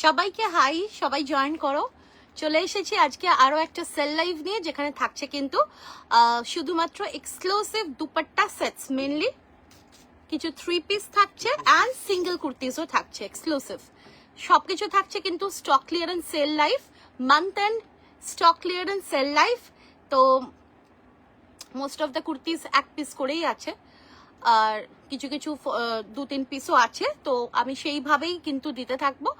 সবাইকে হাই, সবাই জয়েন করো। চলে এসেছি আজকে আরো একটা সেল লাইভ নিয়ে, যেখানে থাকছে কিন্তু শুধুমাত্র এক্সক্লুসিভ দুপাট্টা সেটস, মেনলি কিছু 3 পিস থাকছে অ্যান্ড সিঙ্গেল কুর্তিজও থাকছে এক্সক্লুসিভ। সবকিছু থাকছে কিন্তু stock clearance sale live, month end stock clearance sale live. তো most of the kurtis 1 piece করেই আছে, আর কিছু কিছু 2-3 পিসও আছে। তো আমি সেইভাবেই কিন্তু দিতে থাকবো।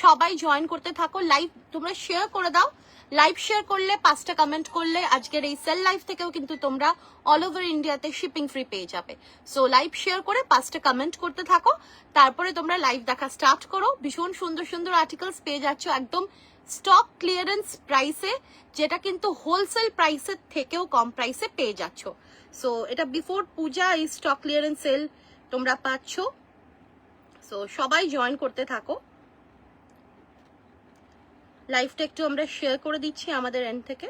সবাই জয়েন করতে থাকো, লাইভ তোমরা শেয়ার করে দাও। লাইভ শেয়ার করলে, 5টা কমেন্ট করলে আজকের এই সেল লাইভ থেকেও কিন্তু তোমরা অল ওভার ইন্ডিয়াতে শিপিং ফ্রি পেয়ে যাবে। সো লাইভ শেয়ার করে 5টা কমেন্ট করতে থাকো, তারপরে তোমরা লাইভ দেখা স্টার্ট করো। ভীষণ সুন্দর সুন্দর আর্টিকেলস পেয়ে যাচ্ছ একদম স্টক ক্লিয়ারেন্স প্রাইসে, যেটা কিন্তু হোলসেল প্রাইসের থেকেও কম প্রাইসে পেয়ে যাচ্ছ। সো এটা বিফোর পূজা এই স্টক ক্লিয়ারেন্স সেল তোমরা পাচ্ছ। সো সবাই জয়েন করতে থাকো। লাইভটা একটু আমরা শেয়ার করে দিচ্ছি আমাদের এন্ড থেকে।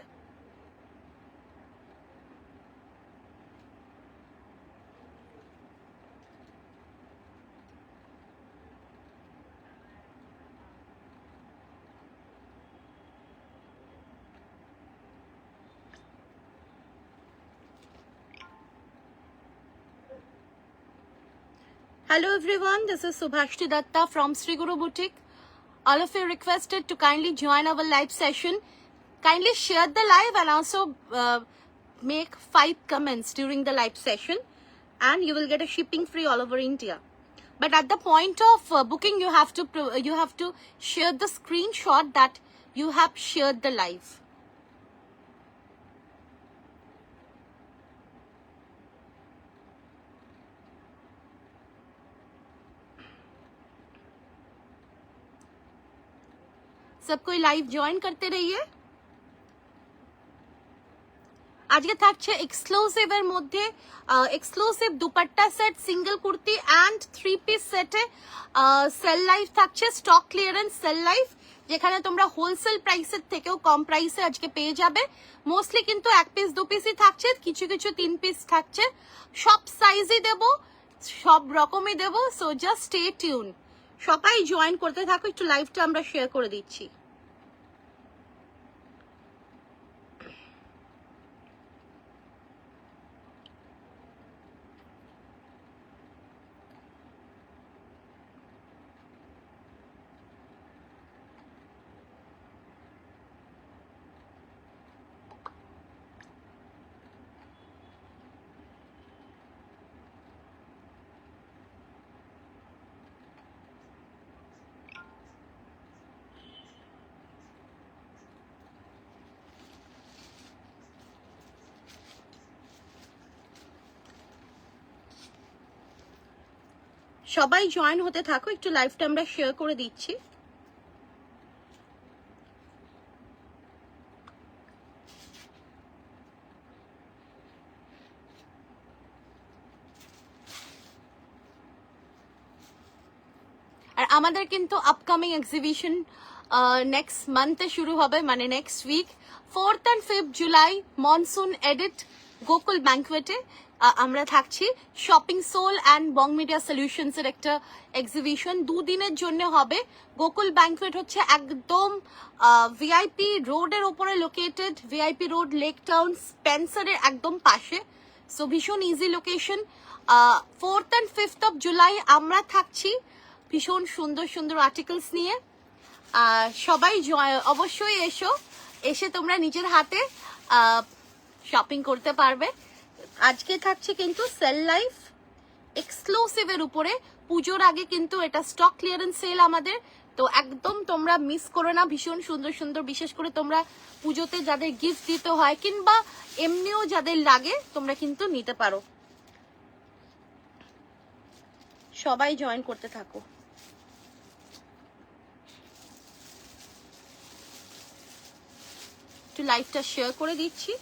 Hello everyone, this is Subhashti Datta from Sri Guru Boutique. All of you requested to kindly join our live session. Kindly share the live and also make 5 comments during the live session, and you will get a shipping free all over India. But at the point of booking, you have to share the screenshot that you have shared the live. सब कोई live join करते रहिए। আজকে থাকছে exclusive এর মধ্যে exclusive dupatta set, single kurti and 3 piece সেটে sell live থাকছে, স্টক ক্লিয়ারেন্স সেল লাইভ, যেখানে তোমরা হোলসেল প্রাইসের থেকেও কম প্রাইসে আজকে পেয়ে যাবে। মোস্টলি কিন্তু 1 পিস 2 পিসই থাকছে, কিছু কিছু 3 পিস থাকছে। সব সাইজই দেব, সব রকমই দেব। সো জাস্ট স্টে টিউন, সবাই জয়েন করতে থাকো। একটু লাইভটা আমরা শেয়ার করে দিচ্ছি। সবাই জয়েন হতে থাকো, একটু লাইভটা আমরা শেয়ার করে দিচ্ছি। আর আমাদের কিন্তু আপকামিং এক্সিবিশন নেক্সট মান্থে শুরু হবে, মানে next week 4th and 5th July monsoon edit Gokul ব্যাংকুয়েটে আমরা থাকছি। Shopping soul and bong media solutions এর একটা এক্সিবিশন 2 দিনের জন্য হবে। গোকুল ব্যাংকুয়েট হচ্ছে একদম ভিআইপি রোডের ওপরে located, VIP road, lake town, স্পেন্সারের একদম পাশে। সো ভীষণ easy location. 4th and 5th of July আমরা থাকছি ভীষণ সুন্দর সুন্দর আর্টিকেলস নিয়ে। সবাই অবশ্যই এসে তোমরা নিজের হাতে শপিং করতে পারবে। আজকে থাকছে কিন্তু সেল লাইভ এক্সক্লুসিভের উপরে। পুজোর আগে কিন্তু এটা স্টক ক্লিয়ারেন্স সেল আমাদের, তো একদম তোমরা মিস করো না। ভীষণ সুন্দর সুন্দর, বিশেষ করে তোমরা পুজোতে যাদের গিফট দিতে হয় কিংবা এমনিও যাদের লাগে তোমরা কিন্তু নিতে পারো। সবাই জয়েন করতে থাকো। একটু লাইভটা শেয়ার করে দিচ্ছি।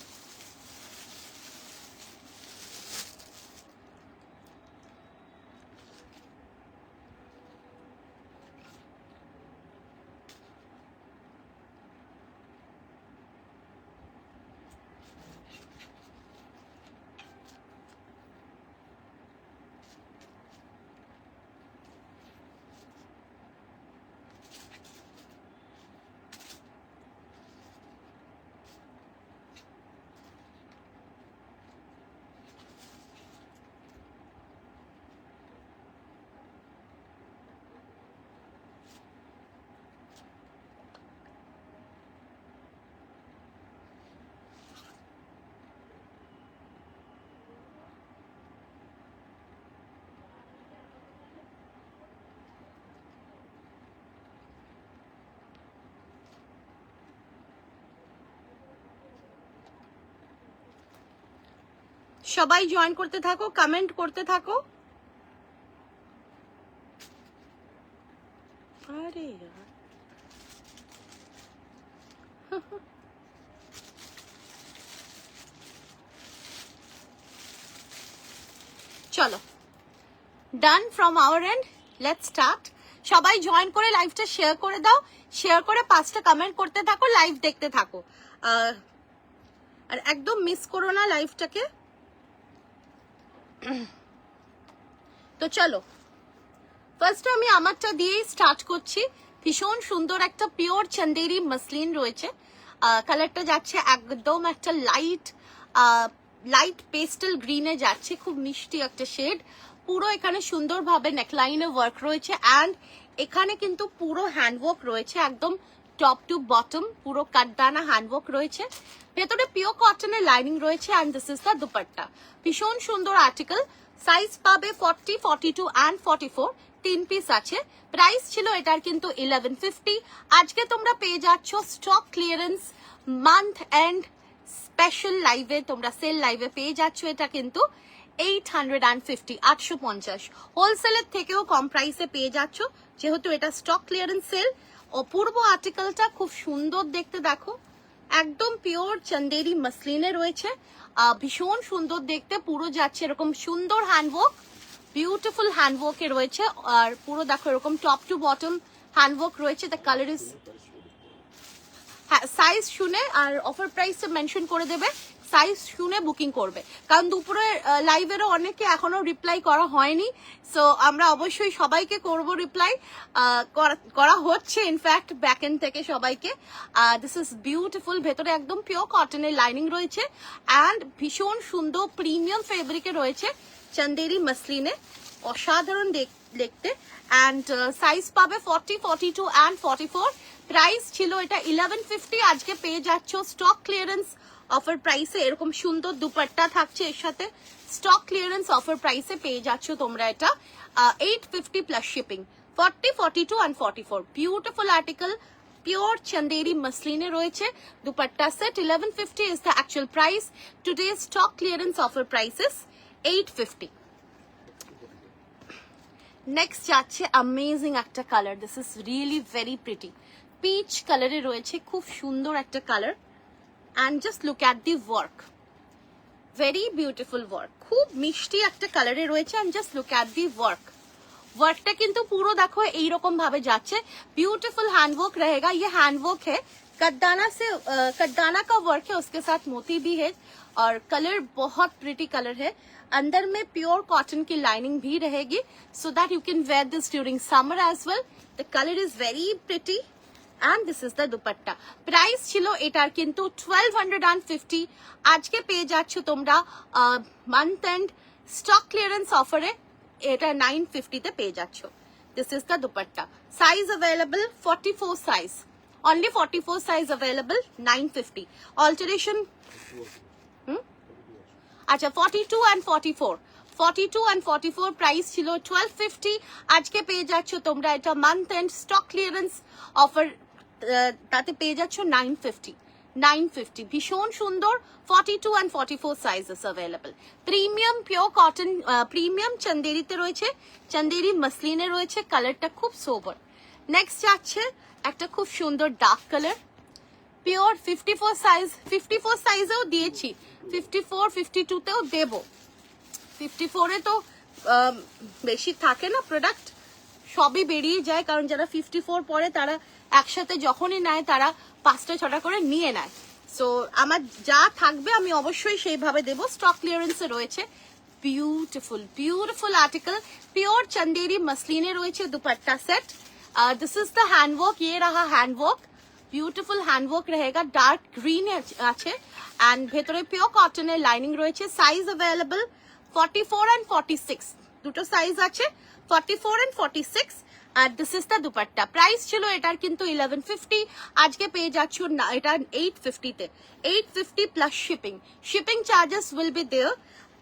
সবাই জয়েন করতে থাকো, কমেন্ট করতে থাকো। আরে চলো, done from our end, let's start. সবাই জয়েন করে লাইভটা শেয়ার করে দাও, শেয়ার করে 5টা কমেন্ট করতে থাকো, লাইভ দেখতে থাকো, আর একদম মিস করো না লাইভটাকে। তো চলো, ফার্স্ট আমি আমারটা দিয়েই স্টার্ট করছি। ভীষণ সুন্দর একটা পিওর চন্দেরি মসলিন রয়েছে। কালারটা যাচ্ছে একদম একটা লাইট পেস্টেল গ্রিনে যাচ্ছে, খুব মিষ্টি একটা শেড। পুরো এখানে সুন্দরভাবে নেকলাইনে ওয়ার্ক রয়েছে, অ্যান্ড এখানে কিন্তু পুরো হ্যান্ডওয়ার্ক রয়েছে, একদম টপ টু বটম পুরো কাটদানা হ্যান্ডওয়ার্ক রয়েছে। ভেতরে পিওর কটনের লাইনিং রয়েছে, and this is the dupatta. ভীষণ সুন্দর আর্টিকেল। সাইজ পাবে 40, 42 অ্যান্ড 44, 3 পিস আছে। প্রাইস ছিল এটার কিন্তু 1150। আজকে তোমরা পেয়ে যাচ্ছ stock clearance month end special লাইভে, তোমরা সেল লাইভে পেয়ে যাচ্ছ এটা কিন্তু 850, 850। হোলসেলের থেকেও কম প্রাইসে পেয়ে যাচ্ছ, যেহেতু এটা স্টক ক্লিয়ারেন্স সেল। অপূর্ব আর্টিকেলটা, খুব সুন্দর দেখতে, দেখো একদম পিওর চন্দেরি মসলিনে রয়েছে। ভীষণ সুন্দর দেখতে, পুরো যাচ্ছে এরকম সুন্দর হ্যান্ডওয়ার্ক, বিউটিফুল হ্যান্ডওয়ার্কে রয়েছে। আর পুরো দেখো এরকম টপ টু বটম হ্যান্ডওয়ার্ক রয়েছে। দ্য কালার ইজ, হ্যাঁ সাইজ শুনে আর অফার প্রাইস মেনশন করে দেবে, সাইজ শুনে বুকিং করবে, কারণ দুপুরে লাইভেরও অনেকে এখনো রিপ্লাই করা হয়নি। সো আমরা অবশ্যই সবাইকে করব রিপ্লাই, করা হচ্ছে ইনফ্যাক্ট ব্যাক এন্ড থেকে সবাইকে। দিস ইজ বিউটিফুল, ভেতরে একদম পিওর কটনের লাইনিং রয়েছে, অ্যান্ড ভীষণ সুন্দর প্রিমিয়াম ফেব্রিকে রয়েছে চন্দেরি মসলিনে, অসাধারণ দেখতে। অ্যান্ড সাইজ পাবে 40, 42 অ্যান্ড 44। প্রাইস ছিল এটা 1150, আজকে পেয়ে যাচ্ছ স্টক ক্লিয়ারেন্স অফার প্রাইসে। এরকম সুন্দর দুপাট্টা থাকছে এর সাথে, স্টক ক্লিয়ারেন্স অফার প্রাইসে পেয়ে যাচ্ছ তোমরা এটা 850 plus shipping. 40, 42 and 44, beautiful article, pure Chanderi মসলিনে রয়েছে। Dupatta set 1150 is the actual price. Today stock clearance offer price is 850। Next যাচ্ছে অ্যামেজিং একটা colour, this is really very pretty, peach কালারে রয়েছে, খুব সুন্দর একটা colour. And just look at the work, very beautiful work, খুব মিষ্টি একটা কালারে রয়েছে। And just look at the ওয়ার্কটা কিন্তু পুরো দেখো এইরকম ভাবে যাচ্ছে, ब्यूटीफुल हैंडवर्क रहेगा। ये हैंडवर्क है, कटदाना का वर्क है, उसके साथ मोती भी है, और कलर बहुत प्रिटी कलर है। अंदर में प्योर कॉटन की लाइनिंग भी रहेगी, so that you can wear this during summer as well. The colour is very pretty, and this is the dupatta. Price ছিল এটার কিন্তু 1250, আজকে পেয়ে যাচ্ছ তোমরা মান্থ এন্ড স্টক ক্লিয়ারেন্স অফারে এটা 950 তে পেয়ে যাচ্ছ। This is the dupatta. Size available 44 size, only 44 size available, 950। Alteration আচ্ছা 42 and 44, 42 and 44 প্রাইস ছিল 1250, আজকে পেয়ে যাচ্ছ তোমরা এটা month end stock clearance offer, তাতে পেয়ে যাচ্ছ 950 ভীষণ সুন্দর 42 and 44 sizes available. Premium pure cotton, premium চন্দেরিতে রয়েছে, চন্দেরি মসলিনে রয়েছে, কালারটা খুব সোবার। নেক্সট যাচ্ছে একটা খুব সুন্দর ডার্ক কালার, পিওর 54 সাইজ, 54 সাইজেও দিয়েছি, 54 52 তেও দেব। 54 এ তো বেশি থাকে না প্রোডাক্ট, সবই বেরিয়ে যায়, কারণ যারা 54 পরে তারা একসাথে যখনই নেয় তারা 5টা 6টা করে নিয়ে নেয়। সো আমার যা থাকবে আমি অবশ্যই সেইভাবে দেব। স্টক ক্লিয়ারেন্সে রয়েছে beautiful beautiful article, pure Chanderi মসলিনে রয়েছে dupatta set. This is the handwork, ये रहा হ্যান্ডওয়ার্ক, বিউটিফুল হ্যান্ডওয়ার্ক रहेगा, ডার্ক গ্রিন আছে অ্যান্ড ভেতরে পিওর কটনের লাইনিং রয়েছে। সাইজ অ্যাভেলেবল 44 and 46, দুটো সাইজ আছে 44 and 46। আর this is the dupatta. Price ছিল এটার কিন্তু 1150, আজকে পেয়ে যাচ্ছ না এটা 850 তে, 850 plus shipping. Shipping charges will be there,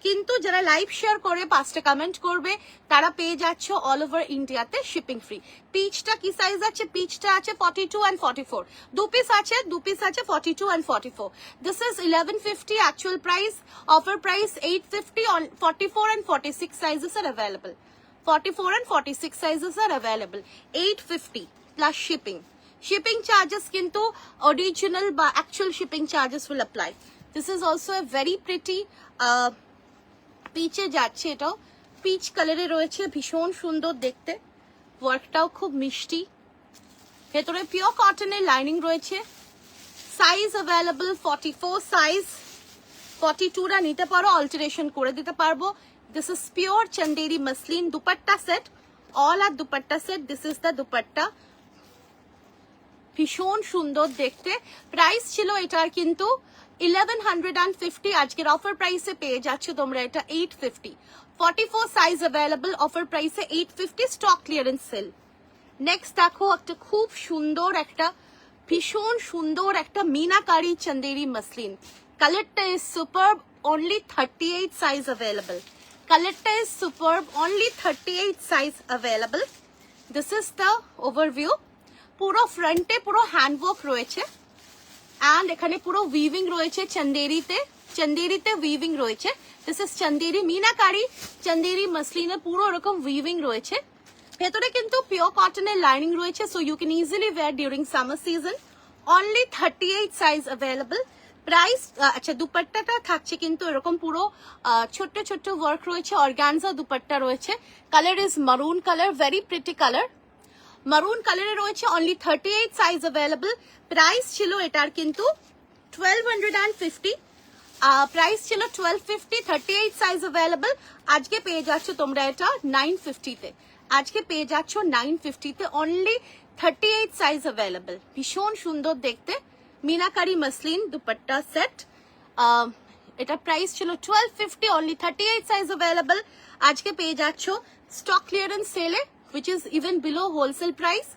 কিন্তু যারা লাইভ শেয়ার করে 5টা কমেন্ট করবে তারা পেয়ে যাচ্ছ অল ওভার ইন্ডিয়াতে শিপিং ফ্রি। পিচটা কি সাইজ আছে? পিচটা আছে 42 and 44, দু পিস আছে 42 and 44। This is 1150 actual price, offer price 850 on 44 and 46 sizes R available. 44 and 46 sizes are available, 850 plus shipping. Shipping charges কিন্তু original বা actual shipping charges will apply. This is also a very pretty পিচে যাচ্ছে, এটাও pitch কালারে রয়েছে, ভীষণ সুন্দর দেখতে, ওয়ার্কটাও খুব মিষ্টি, ভেতরে পিওর কটনের লাইনিং রয়েছে। সাইজ অ্যাভেলেবল 44 সাইজ, 42টা নিতে পারো, অল্টারেশন করে দিতে পারবো। This is pure Chanderi muslin dupatta set, all are dupatta set. This is the dupatta, ভীষণ সুন্দর দেখতে। প্রাইস ছিল এটার কিন্তু 1150, আজকের অফার প্রাইসে পেয়ে যাচ্ছ তোমরা এটা 850। 44 সাইজ অ্যাভেলেবল, অফার প্রাইসে 850, স্টক ক্লিয়ারেন্স সেল। নেক্সট দেখো একটা খুব সুন্দর, একটা ভীষণ সুন্দর একটা মিনাকারি চন্দেরি মসলিন, কালারটা is superb, only 38 size available. কালারটা is superb, only 38 size available. This is the overview. পুরো ফ্রন্টে পুরো হ্যান্ডওয়ার্ক রয়েছে অ্যান্ড এখানে পুরো উইভিং রয়েছে, চন্দেরিতে উইভিং রয়েছে। দিস ইজ চন্দেরি মিনাকারি, চন্দেরি মসলিনে পুরো এরকম উইভিং রয়েছে। ভেতরে কিন্তু পিওর কটনের লাইনিং রয়েছে, so you can easily wear during summer season. Only 38 size available. Price, আচ্ছা দুপাট্টাটা থাকছে কিন্তু এরকম পুরো ছোট্ট ছোট্ট ওয়ার্ক রয়েছে, অর্গানজা দুপাট্টা রয়েছে। কালার ইজ মারুন কালার, ভেরি প্রিটি কালার, মারুন কালারে রয়েছে। Only 38 size available. প্রাইস ছিল এটার কিন্তু 1250, প্রাইস ছিল 1250, 38 সাইজ অ্যাভেলেবল। আজকে পেয়ে যাচ্ছ তোমরা এটা 950 তে, আজকে পেয়ে যাচ্ছ 950 তে, অনলি 38 সাইজ অ্যাভেলেবল। ভীষণ সুন্দর দেখতে মিনাকারি মসলিন দুপাট্টা সেট। এটা প্রাইস ছিল 1250, অনলি 38 সাইজ অ্যাভেলেবল। আজকে পেয়ে যাচ্ছ স্টক ক্লিয়ারেন্স সেলে, which is even below wholesale price,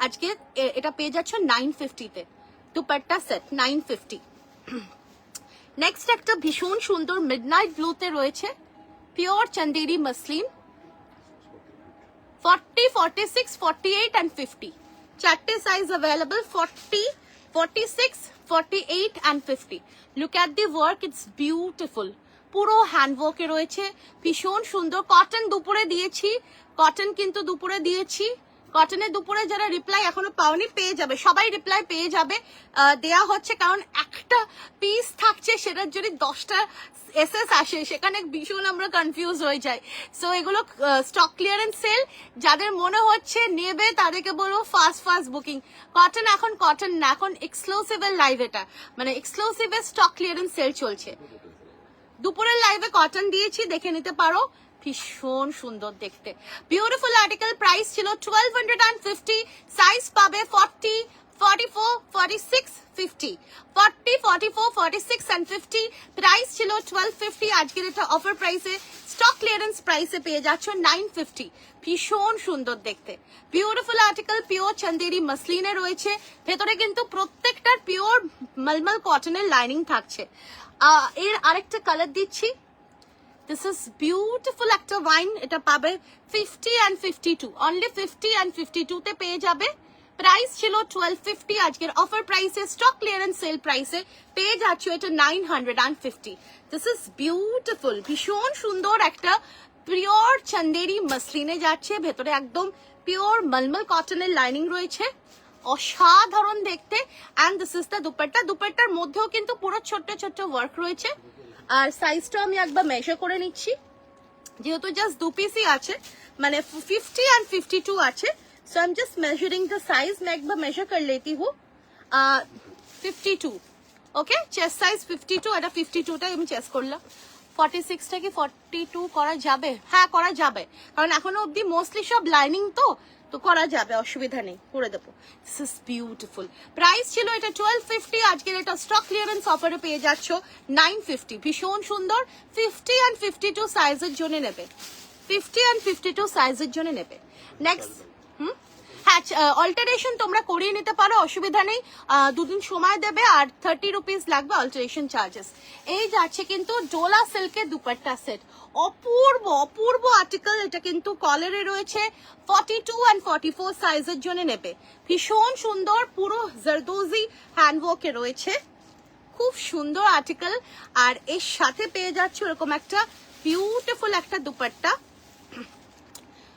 আজকে এটা পেয়ে যাচ্ছ 950 তে, দুপাট্টা সেট 950। নেক্সট একটা ভীষণ সুন্দর মিডনাইট ব্লুতে রয়েছে, পিওর চন্দেরি মসলিন, 40, 46, 48 and 50, চারটে size available, 40, 46, 48 and 50. Look at the work, it's beautiful. পুরো হ্যান্ডওয়ার্কে রয়েছে, ভীষণ সুন্দর। কটন দুপুরে দিয়েছি, কটন কিন্তু দুপুরে দিয়েছি, কটনের দুপুরে যারা রিপ্লাই এখনো পাওনি পেয়ে যাবে, সবাই রিপ্লাই পেয়ে যাবে, দেয়া হচ্ছে, কারণ একটা পিস থাকছে সেটার যদি 10টা এসএস আসে সেখানে ভীষণ আমরা কনফিউজ হয়ে যাই। সো এগুলো স্টক ক্লিয়ারেন্স সেল, যাদের মনে হচ্ছে নেবে তাদেরকে বলবো ফাস্ট বুকিং। কটন এখন কটন না, এখন এক্সক্লুসিভের লাইভ, এটা মানে এক্সক্লুসিভের স্টক ক্লিয়ারেন্স সেল চলছে। দুপুরের লাইভে কটন দিয়েছি, দেখে নিতে পারো, ভীষণ সুন্দর দেখতে, বিউটিফুল আর্টিকেল। প্রাইস ছিল 1250, সাইজ পাবে 40, 44, 46, 50, 40, 44, 46 and 50। প্রাইস ছিল 1250, আজকের এটা অফার প্রাইসে স্টক ক্লিয়ারেন্স প্রাইসে পেয়ে যাচ্ছ 950। ভীষণ সুন্দর দেখতে, বিউটিফুল আর্টিকেল, পিওর চন্দেরি মসলিনে রয়েছে। ভেতরে কিন্তু প্রত্যেকটার পিওর মলমল কটনের লাইনিং থাকছে। এর আরেকটা কালার দিচ্ছি, দিস ইজ বিউটিফুল একটা ওয়াইন, এটা পাবে 50 and 52, অনলি 50 and 52 তে পেয়ে যাবে। প্রাইস ছিল 1250, আজকের অফার প্রাইসে স্টক ক্লিয়ারেন্স সেল প্রাইসে পেয়ে যাচ্ছ এটা 950। দিস ইজ বিউটিফুল, ভীষণ সুন্দর একটা পিওর চন্দেরি মসলিনে যাচ্ছে, ভেতরে একদম পিওর মলমল কটনের লাইনিং রয়েছে, অসাধারণ দেখতে। And this is the dupatta, দুপাট্টার মধ্যেও কিন্তু পুরো ছোট্ট ছোট্ট ওয়ার্ক রয়েছে। আর সাইজটা আমি একবার মেজার করে নিচ্ছি, যেহেতু জাস্ট 2 পিসই আছে, মানে 50 and 52 আছে, so I am just measuring the size. मैं एक बार मेजर कर लेती हूँ। 52 ওকে, চেস্ট সাইজ 52, এটা 52টাই আমি চেস্ট করলাম। 46টা কি 42 করা যাবে? হ্যাঁ করা যাবে, কারণ এখনো অবধি মোস্টলি সব লাইনিং তো করা যাবে, অসুবিধা নেই, করে দেবো। This is beautiful. প্রাইস ছিল এটা 1250, আজকের এটা স্টক ক্লিয়ারেন্স অফারে পেয়ে যাচ্ছ 950। ভীষণ সুন্দর, 50 and 52 সাইজের জন্য নেবে, 50 and 52 সাইজের জন্য নেবে। নেক্সট হ্যাঁ, অল্টারেশন তোমরা করিয়ে নিতে পারো, অসুবিধা নেই, 2 দিন সময় দেবে, আর 30 রুপিস লাগবে অল্টারেশন চার্জেস। এই যাচ্ছে কিন্তু ডোলা সিল্কের দুপাট্টা সেট, অপূর্ব অপূর্ব আর্টিকেল। এটা কিন্তু কলারে রয়েছে, 42 and 44 সাইজের জন্য নেবে। ভীষণ সুন্দর, পুরো জারদোজি হ্যান্ডওয়ার্কে রয়েছে, খুব সুন্দর আর্টিকেল। আর এর সাথে পেয়ে যাচ্ছে এরকম একটা বিউটিফুল একটা দুপাট্টা,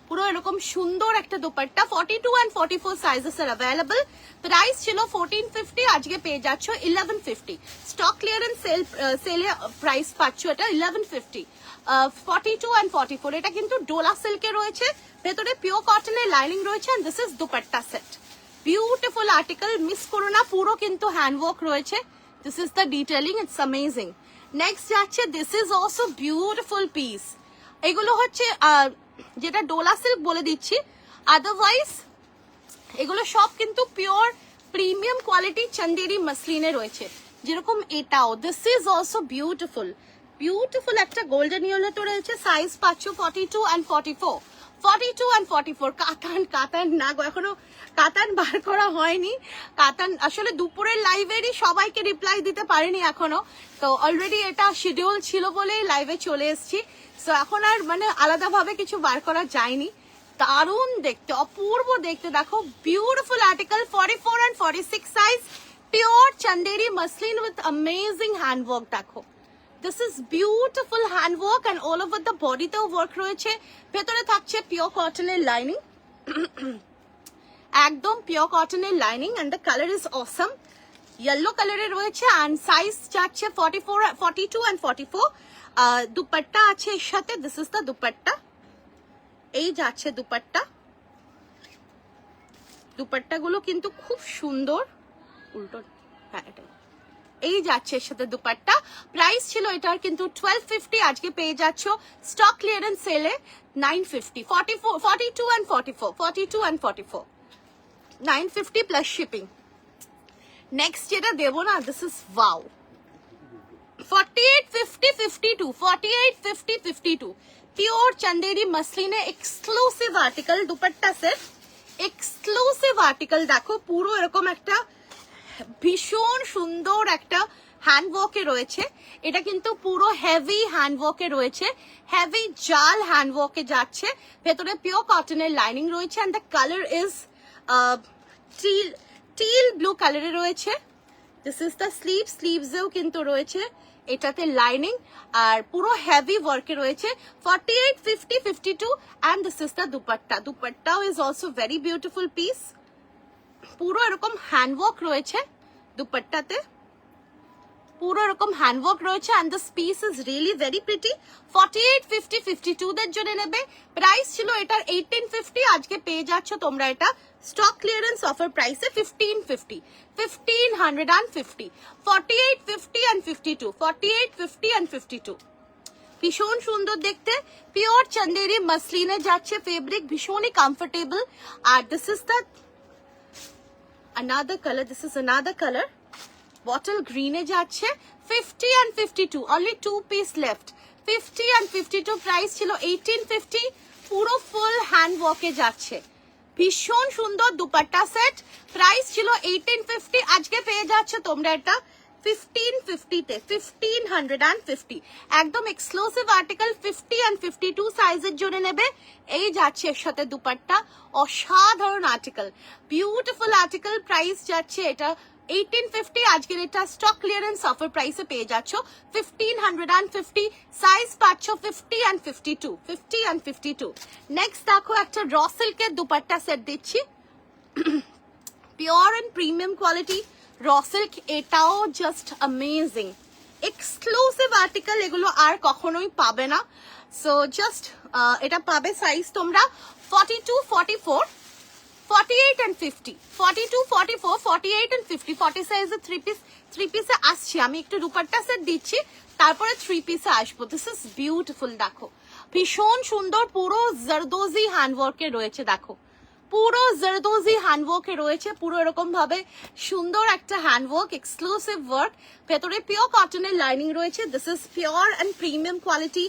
পুরো এরকম সুন্দর একটা dupatta. 42 and 44 sizes R available. Price ছিল 1450, আজকে পেয়ে যাচ্ছ 1150। স্টক ক্লিয়ারেন্স সেলে প্রাইস পাচ্ছ এটা 1150। 42 and 44, এটা কিন্তু ডোলা সিল্কে রয়েছে, ভেতরে পিওর কটনের লাইনিং রয়েছে। And this is dupatta set, beautiful article, miss করো না, পুরো কিন্তু হ্যান্ডওয়ার্ক রয়েছে। This is the detailing, it's amazing. Next যাচ্ছে, this is also beautiful piece. এগুলো হচ্ছে যেটা ডোলা সিল্ক বলে দিচ্ছি, আদারওয়াইজ এগুলো সব কিন্তু পিওর প্রিমিয়াম কোয়ালিটি চন্দেরি মসলিনে রয়েছে, যেরকম এটাও। This is also beautiful, beautiful একটা গোল্ডেন ইয়েলো তো রয়েছে। সাইজ পাচ্ছ 42 and 44, 42 and 44। কাতান না গো, এখনো কাতান বার করা হয়নি। কাতান আসলে দুপুরের লাইভেরই সবাইকে রিপ্লাই দিতে পারিনি এখনো, তো অলরেডি এটা শিডিউল ছিল বলেই লাইভে চলে এসেছি। সো এখন আর মানে আলাদাভাবে কিছু বার করা যায়নি। দারুণ দেখতে, অপূর্ব দেখতে, দেখো beautiful article. 44 and 46 size, pure Chanderi muslin with amazing handwork. দেখো this is beautiful handwork, and all over the বডিতেও ওয়ার্ক রয়েছে। ভেতরে থাকছে পিওর কটনের লাইনিং, একদম পিওর কটনের lining. And the colour is awesome, yellow কালারে রয়েছে। অ্যান্ড সাইজ যাচ্ছে 42 and 44। দুপাট্টা আছে এর সাথে, দিস ইজ দ্য দুপাট্টা। এই যাচ্ছে দুপাট্টা, দুপাট্টাগুলো কিন্তু খুব সুন্দর, উল্টো, হ্যাঁ এটা এই যাচ্ছে এর সাথে দুপাট্টা। প্রাইস ছিল এটার কিন্তু 1250, আজকে পেয়ে যাচ্ছ স্টক ক্লিয়ারেন্স সেলে 950। 42 and 44, 42 and 44, 950 plus shipping. Next যেটা দেবো না, this is wow, 48, 50, 52, 48, 50, 52, pure Chanderi মসলিনে exclusive article dupatta set, exclusive article. দেখো পুরো এরকম একটা ভীষণ সুন্দর একটা হ্যান্ডওয়ার্কে রয়েছে। এটা কিন্তু পুরো হেভি হ্যান্ডওয়ার্কে রয়েছে, হেভি জাল হ্যান্ডওয়ার্কে যাচ্ছে। ভেতরে পিওর কটনের লাইনিং রয়েছে। And the colour is teal blue কালারে রয়েছে। দিস ইজ দ্য স্লিভ, স্লিভসেও কিন্তু রয়েছে এটাতে লাইনিং, আর পুরো হেভি ওয়ার্কে রয়েছে। 48, 50, 52, and this is the dupatta. দুপাট্টাও is also very beautiful piece, পুরো এরকম হ্যান্ডওয়ার্ক রয়েছে দুপাট্টাতে, পুরো এরকম হ্যান্ডওয়ার্ক রয়েছে। And this piece is really very pretty. 48, 50, 52 দের জন্য নেবে। প্রাইস ছিল এটার 1850, আজকে পেয়ে যাচ্ছ তোমরা এটা স্টক ক্লিয়ারেন্স অফার প্রাইসে 1550, 1550। 48, 50 and 52, 48, 50 and 52। ভীষণ সুন্দর দেখতে, পিওর চন্দেরি মসলিনে যাচ্ছে ফেব্রিক, ভীষণই কমফোর্টেবল। আর this is the another color, this is another color, bottle green এ যাচ্ছে। 50 and 52, only 2 piece left। 50 and 52 price ছিল 1850, পুরো ফুল হ্যান্ড ওয়ার্কে যাচ্ছে, ভীষণ সুন্দর দুপাট্টা সেট। প্রাইস ছিল 1850, আজকে পেয়ে যাচ্ছে তোমরা এটা 1550 তে 1550 একদম এক্সক্লুসিভ আর্টিকেল 50 and 52 সাইজের জন্য নেবে। এই যাচ্ছে এর সাথে দুপাট্টা, অসাধারণ আর্টিকেল, বিউটিফুল আর্টিকেল। প্রাইস যাচ্ছে এটা 1850, আজকের এটা স্টক ক্লিয়ারেন্স অফার প্রাইসে পেয়ে যাচ্ছ 1550, সাইজ পাচ্ছ 50 and 52, 50 and 52। নেক্সট দেখো একটা র সিল্কের দুপাট্টা সেট দিচ্ছি, pure and premium quality raw silk, এটাও জাস্ট অ্যামেজিং এক্সক্লুসিভ আর্টিকেল, এগুলো আর কখনোই পাবে না। সো জাস্ট এটা পাবে সাইজ তোমরা 42, 44, 48 and 50, 42, 44, 48 and 50, 40 সাইজে থ্রি পিসে আসছি আমি, একটু দুপাট্টা সেট দিচ্ছি তারপরে থ্রি পিসে আসবো। দিস ইজ বিউটিফুল, দেখো ভীষণ সুন্দর, পুরো জারদোজি হ্যান্ডওয়ার্কে রয়েছে, দেখো পুরো জারদোজি হ্যান্ডওয়ার্কে রয়েছে, পুরো এরকম ভাবে সুন্দর একটা হ্যান্ডওয়ার্ক, এক্সক্লুসিভ ওয়ার্ক, ভেতরে পিওর কটনের লাইনিং রয়েছে। This is pure and premium quality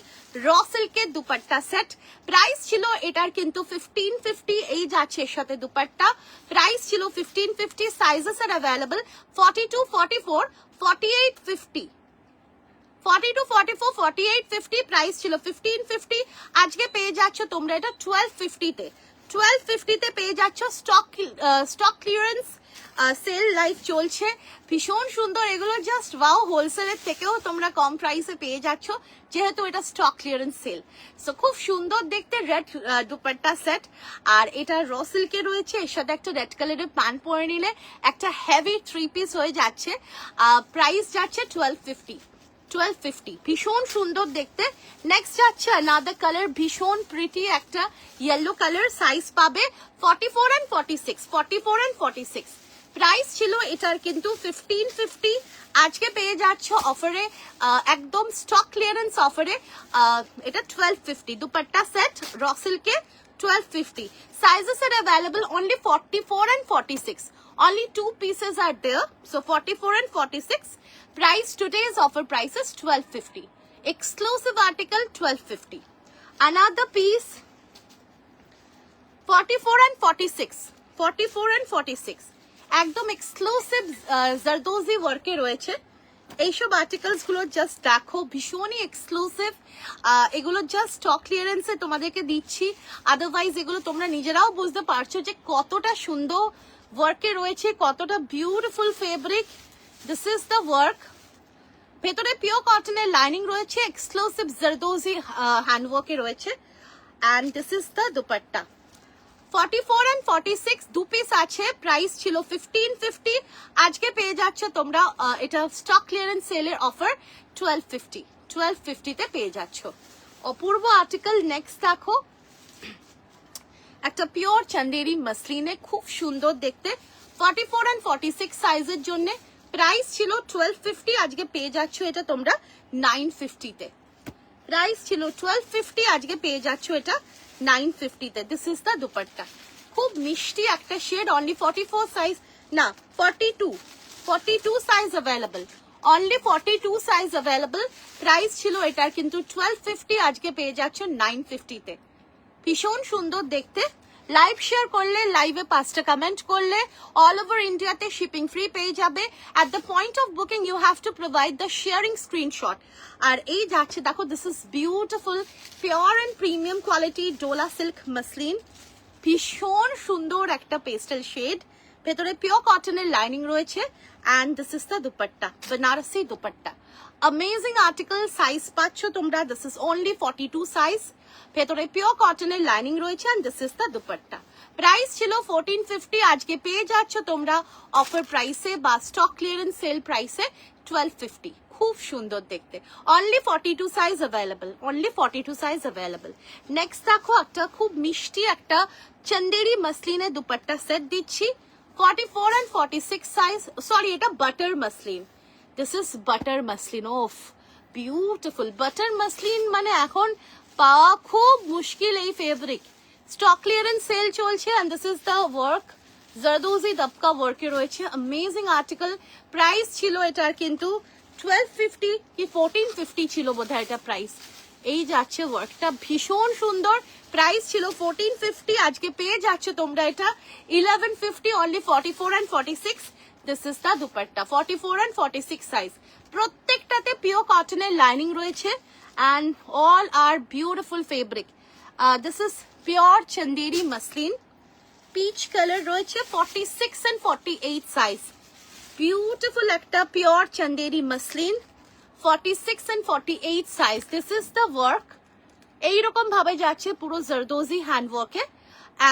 raw সিল্কের দুপাট্টা সেট। প্রাইস ছিল এটার কিন্তু 1550, এই যাচ্ছে এর সাথে দুপাট্টা, প্রাইস ছিল 1550, সাইজেস আর অ্যাভেলেবল 42, 44, 48, 50, 42, 44, 48, 50, প্রাইস ছিল 1550, আজকে পেয়ে যাচ্ছ তোমরা এটা 1250 তে, 1250 তে পেয়ে যাচ্ছ। স্টক ক্লিয়ারেন্স সেল লাইভ চলছে, ভীষণ সুন্দর এগুলো, জাস্ট ওয়াও, হোলসেলের থেকেও তোমরা কম প্রাইসে পেয়ে যাচ্ছ যেহেতু এটা স্টক ক্লিয়ারেন্স সেল। সো খুব সুন্দর দেখতে রেড দুপাট্টা সেট, আর এটা র সিল্কে রয়েছে, এর সাথে একটা রেড কালারের প্যান্ট পরে নিলে একটা হেভি থ্রি পিস হয়ে যাচ্ছে। প্রাইস যাচ্ছে 1250, 1250, ভীষণ সুন্দর দেখতে। নেক্সট যাচ্ছে আনাদার কালার, ভীষণ প্রিটি একটা ইয়েলো কালার, সাইজ পাবে 44 and 46, 44 and 46, প্রাইস ছিল এটার কিন্তু 1550, আজকে পেয়ে যাচ্ছ অফারে, একদম স্টক ক্লিয়ারেন্স অফারে, এটা 1250 দুপাট্টা সেট র সিল্কে 1250, sizes are available only 44 and 46, only 2 pieces are there, so 44 and 46, price today's offer price is 1250, exclusive article 1250, another piece 44 and 46, 44 and 46, একদম এক্সক্লুসিভ জারদোজি ওয়ার্কে রয়েছে। এইসব আর্টিকেলস গুলো জাস্ট দেখো, ভীষণই এক্সক্লুসিভ, এগুলো জাস্ট স্টক ক্লিয়ারেন্সে তোমাদেরকে দিচ্ছি, আদারওয়াইজ এগুলো তোমরা নিজেরাও বুঝতে পারছো যে কতটা সুন্দর ওয়ার্কে রয়েছে, কতটা beautiful fabric. This is the work, ভেতরে পিওর কটনের লাইনিং রয়েছে, এক্সক্লুসিভ জারদোজি হ্যান্ডওয়ার্কে রয়েছে, and this is the dupatta. 44 and 46 দু পিস আছে, প্রাইস ছিল 1550, আজকে পেয়ে যাচ্ছ তোমরা এটা স্টক ক্লিয়ারেন্স সেলের অফার 1250, 1250 তে পেয়ে যাচ্ছ। অপূর্ব আর্টিকেল। নেক্সট দেখো একটা পিওর চন্দেরি মসলিনে, খুব সুন্দর দেখতে, 44 and 46 সাইজের জন্য, প্রাইস ছিল 1250, আজকে পেয়ে যাচ্ছ এটা তোমরা 950 তে, প্রাইস ছিল 1250, আজকে পেয়ে যাচ্ছ এটা 950 তে। দিস ইজ দ্য দুপাট্টা, খুব মিষ্টি একটা শেড, অনলি 44 সাইজ, না 42 size available, only 42 size available, price ছিল এটার কিন্তু 1250, আজকে পেয়ে যাচ্ছ 950 তে। ভীষণ সুন্দর দেখতে, লাইভ শেয়ার করলে, লাইভে 5টা কমেন্ট করলে অল ওভার ইন্ডিয়াতে শিপিং ফ্রি পেয়ে যাবে। At the point of booking you have to provide the sharing screenshot. আর এই যাচ্ছে দেখো, this is beautiful pure and premium quality dola silk muslin, ভীষণ সুন্দর একটা পেস্টেল শেড, ভেতরে পিওর কটনের লাইনিং রয়েছে, and this is the dupatta, Banarasi dupatta, amazing article. Size পাচ্ছ তোমরা, দিস ইজ অনলি 42 সাইজ, ভেতরে পিওর কটনের লাইনিং রয়েছে, and this is the dupatta. Price ছিল 1450, আজকে পেয়ে যাচ্ছ তোমরা অফার প্রাইসে বা স্টক ক্লিয়ারেন্স সেল প্রাইসে 1250, খুব সুন্দর দেখতে, only 42 size available, only 42 size available. Next দেখো একটা খুব মিষ্টি একটা চন্দেরি মসলিনের দুপাট্টা সেট দিচ্ছি, 44 and 46 সাইজ, সরি এটা butter muslin, this is butter muslin, ওফ বিউটিফুল বাটার মসলিন, মানে এখন পাওয়া খুব মুশকিল এই ফেব্রিক, স্টক ক্লিয়ারেন্স সেল চলছে, and this is the work, zardozi দবকা ওয়ার্কে রয়েছে, অ্যামেজিং আর্টিকেল। প্রাইস ছিল এটার কিন্তু 1250 কি 1450 ছিল বোধহয় এটা প্রাইস। এই যাচ্ছে ওয়ার্কটা, ভীষণ সুন্দর, প্রাইস ছিল 1450, আজকে পেয়ে যাচ্ছে তোমরা এটা 1150, only 44 and 46, this is the dupatta 44 and 46 size. প্রত্যেকটাতে পিওর কটনের লাইনিং রয়েছে and all are beautiful fabric. This is pure chanderi muslin, peach color রয়েছে 46 and 48 size. Beautiful একটা pure chanderi muslin 46 and 48 size. This is the work. এইরকম ভাবে যাচ্ছে পুরো zardozi hand ওয়ার্কে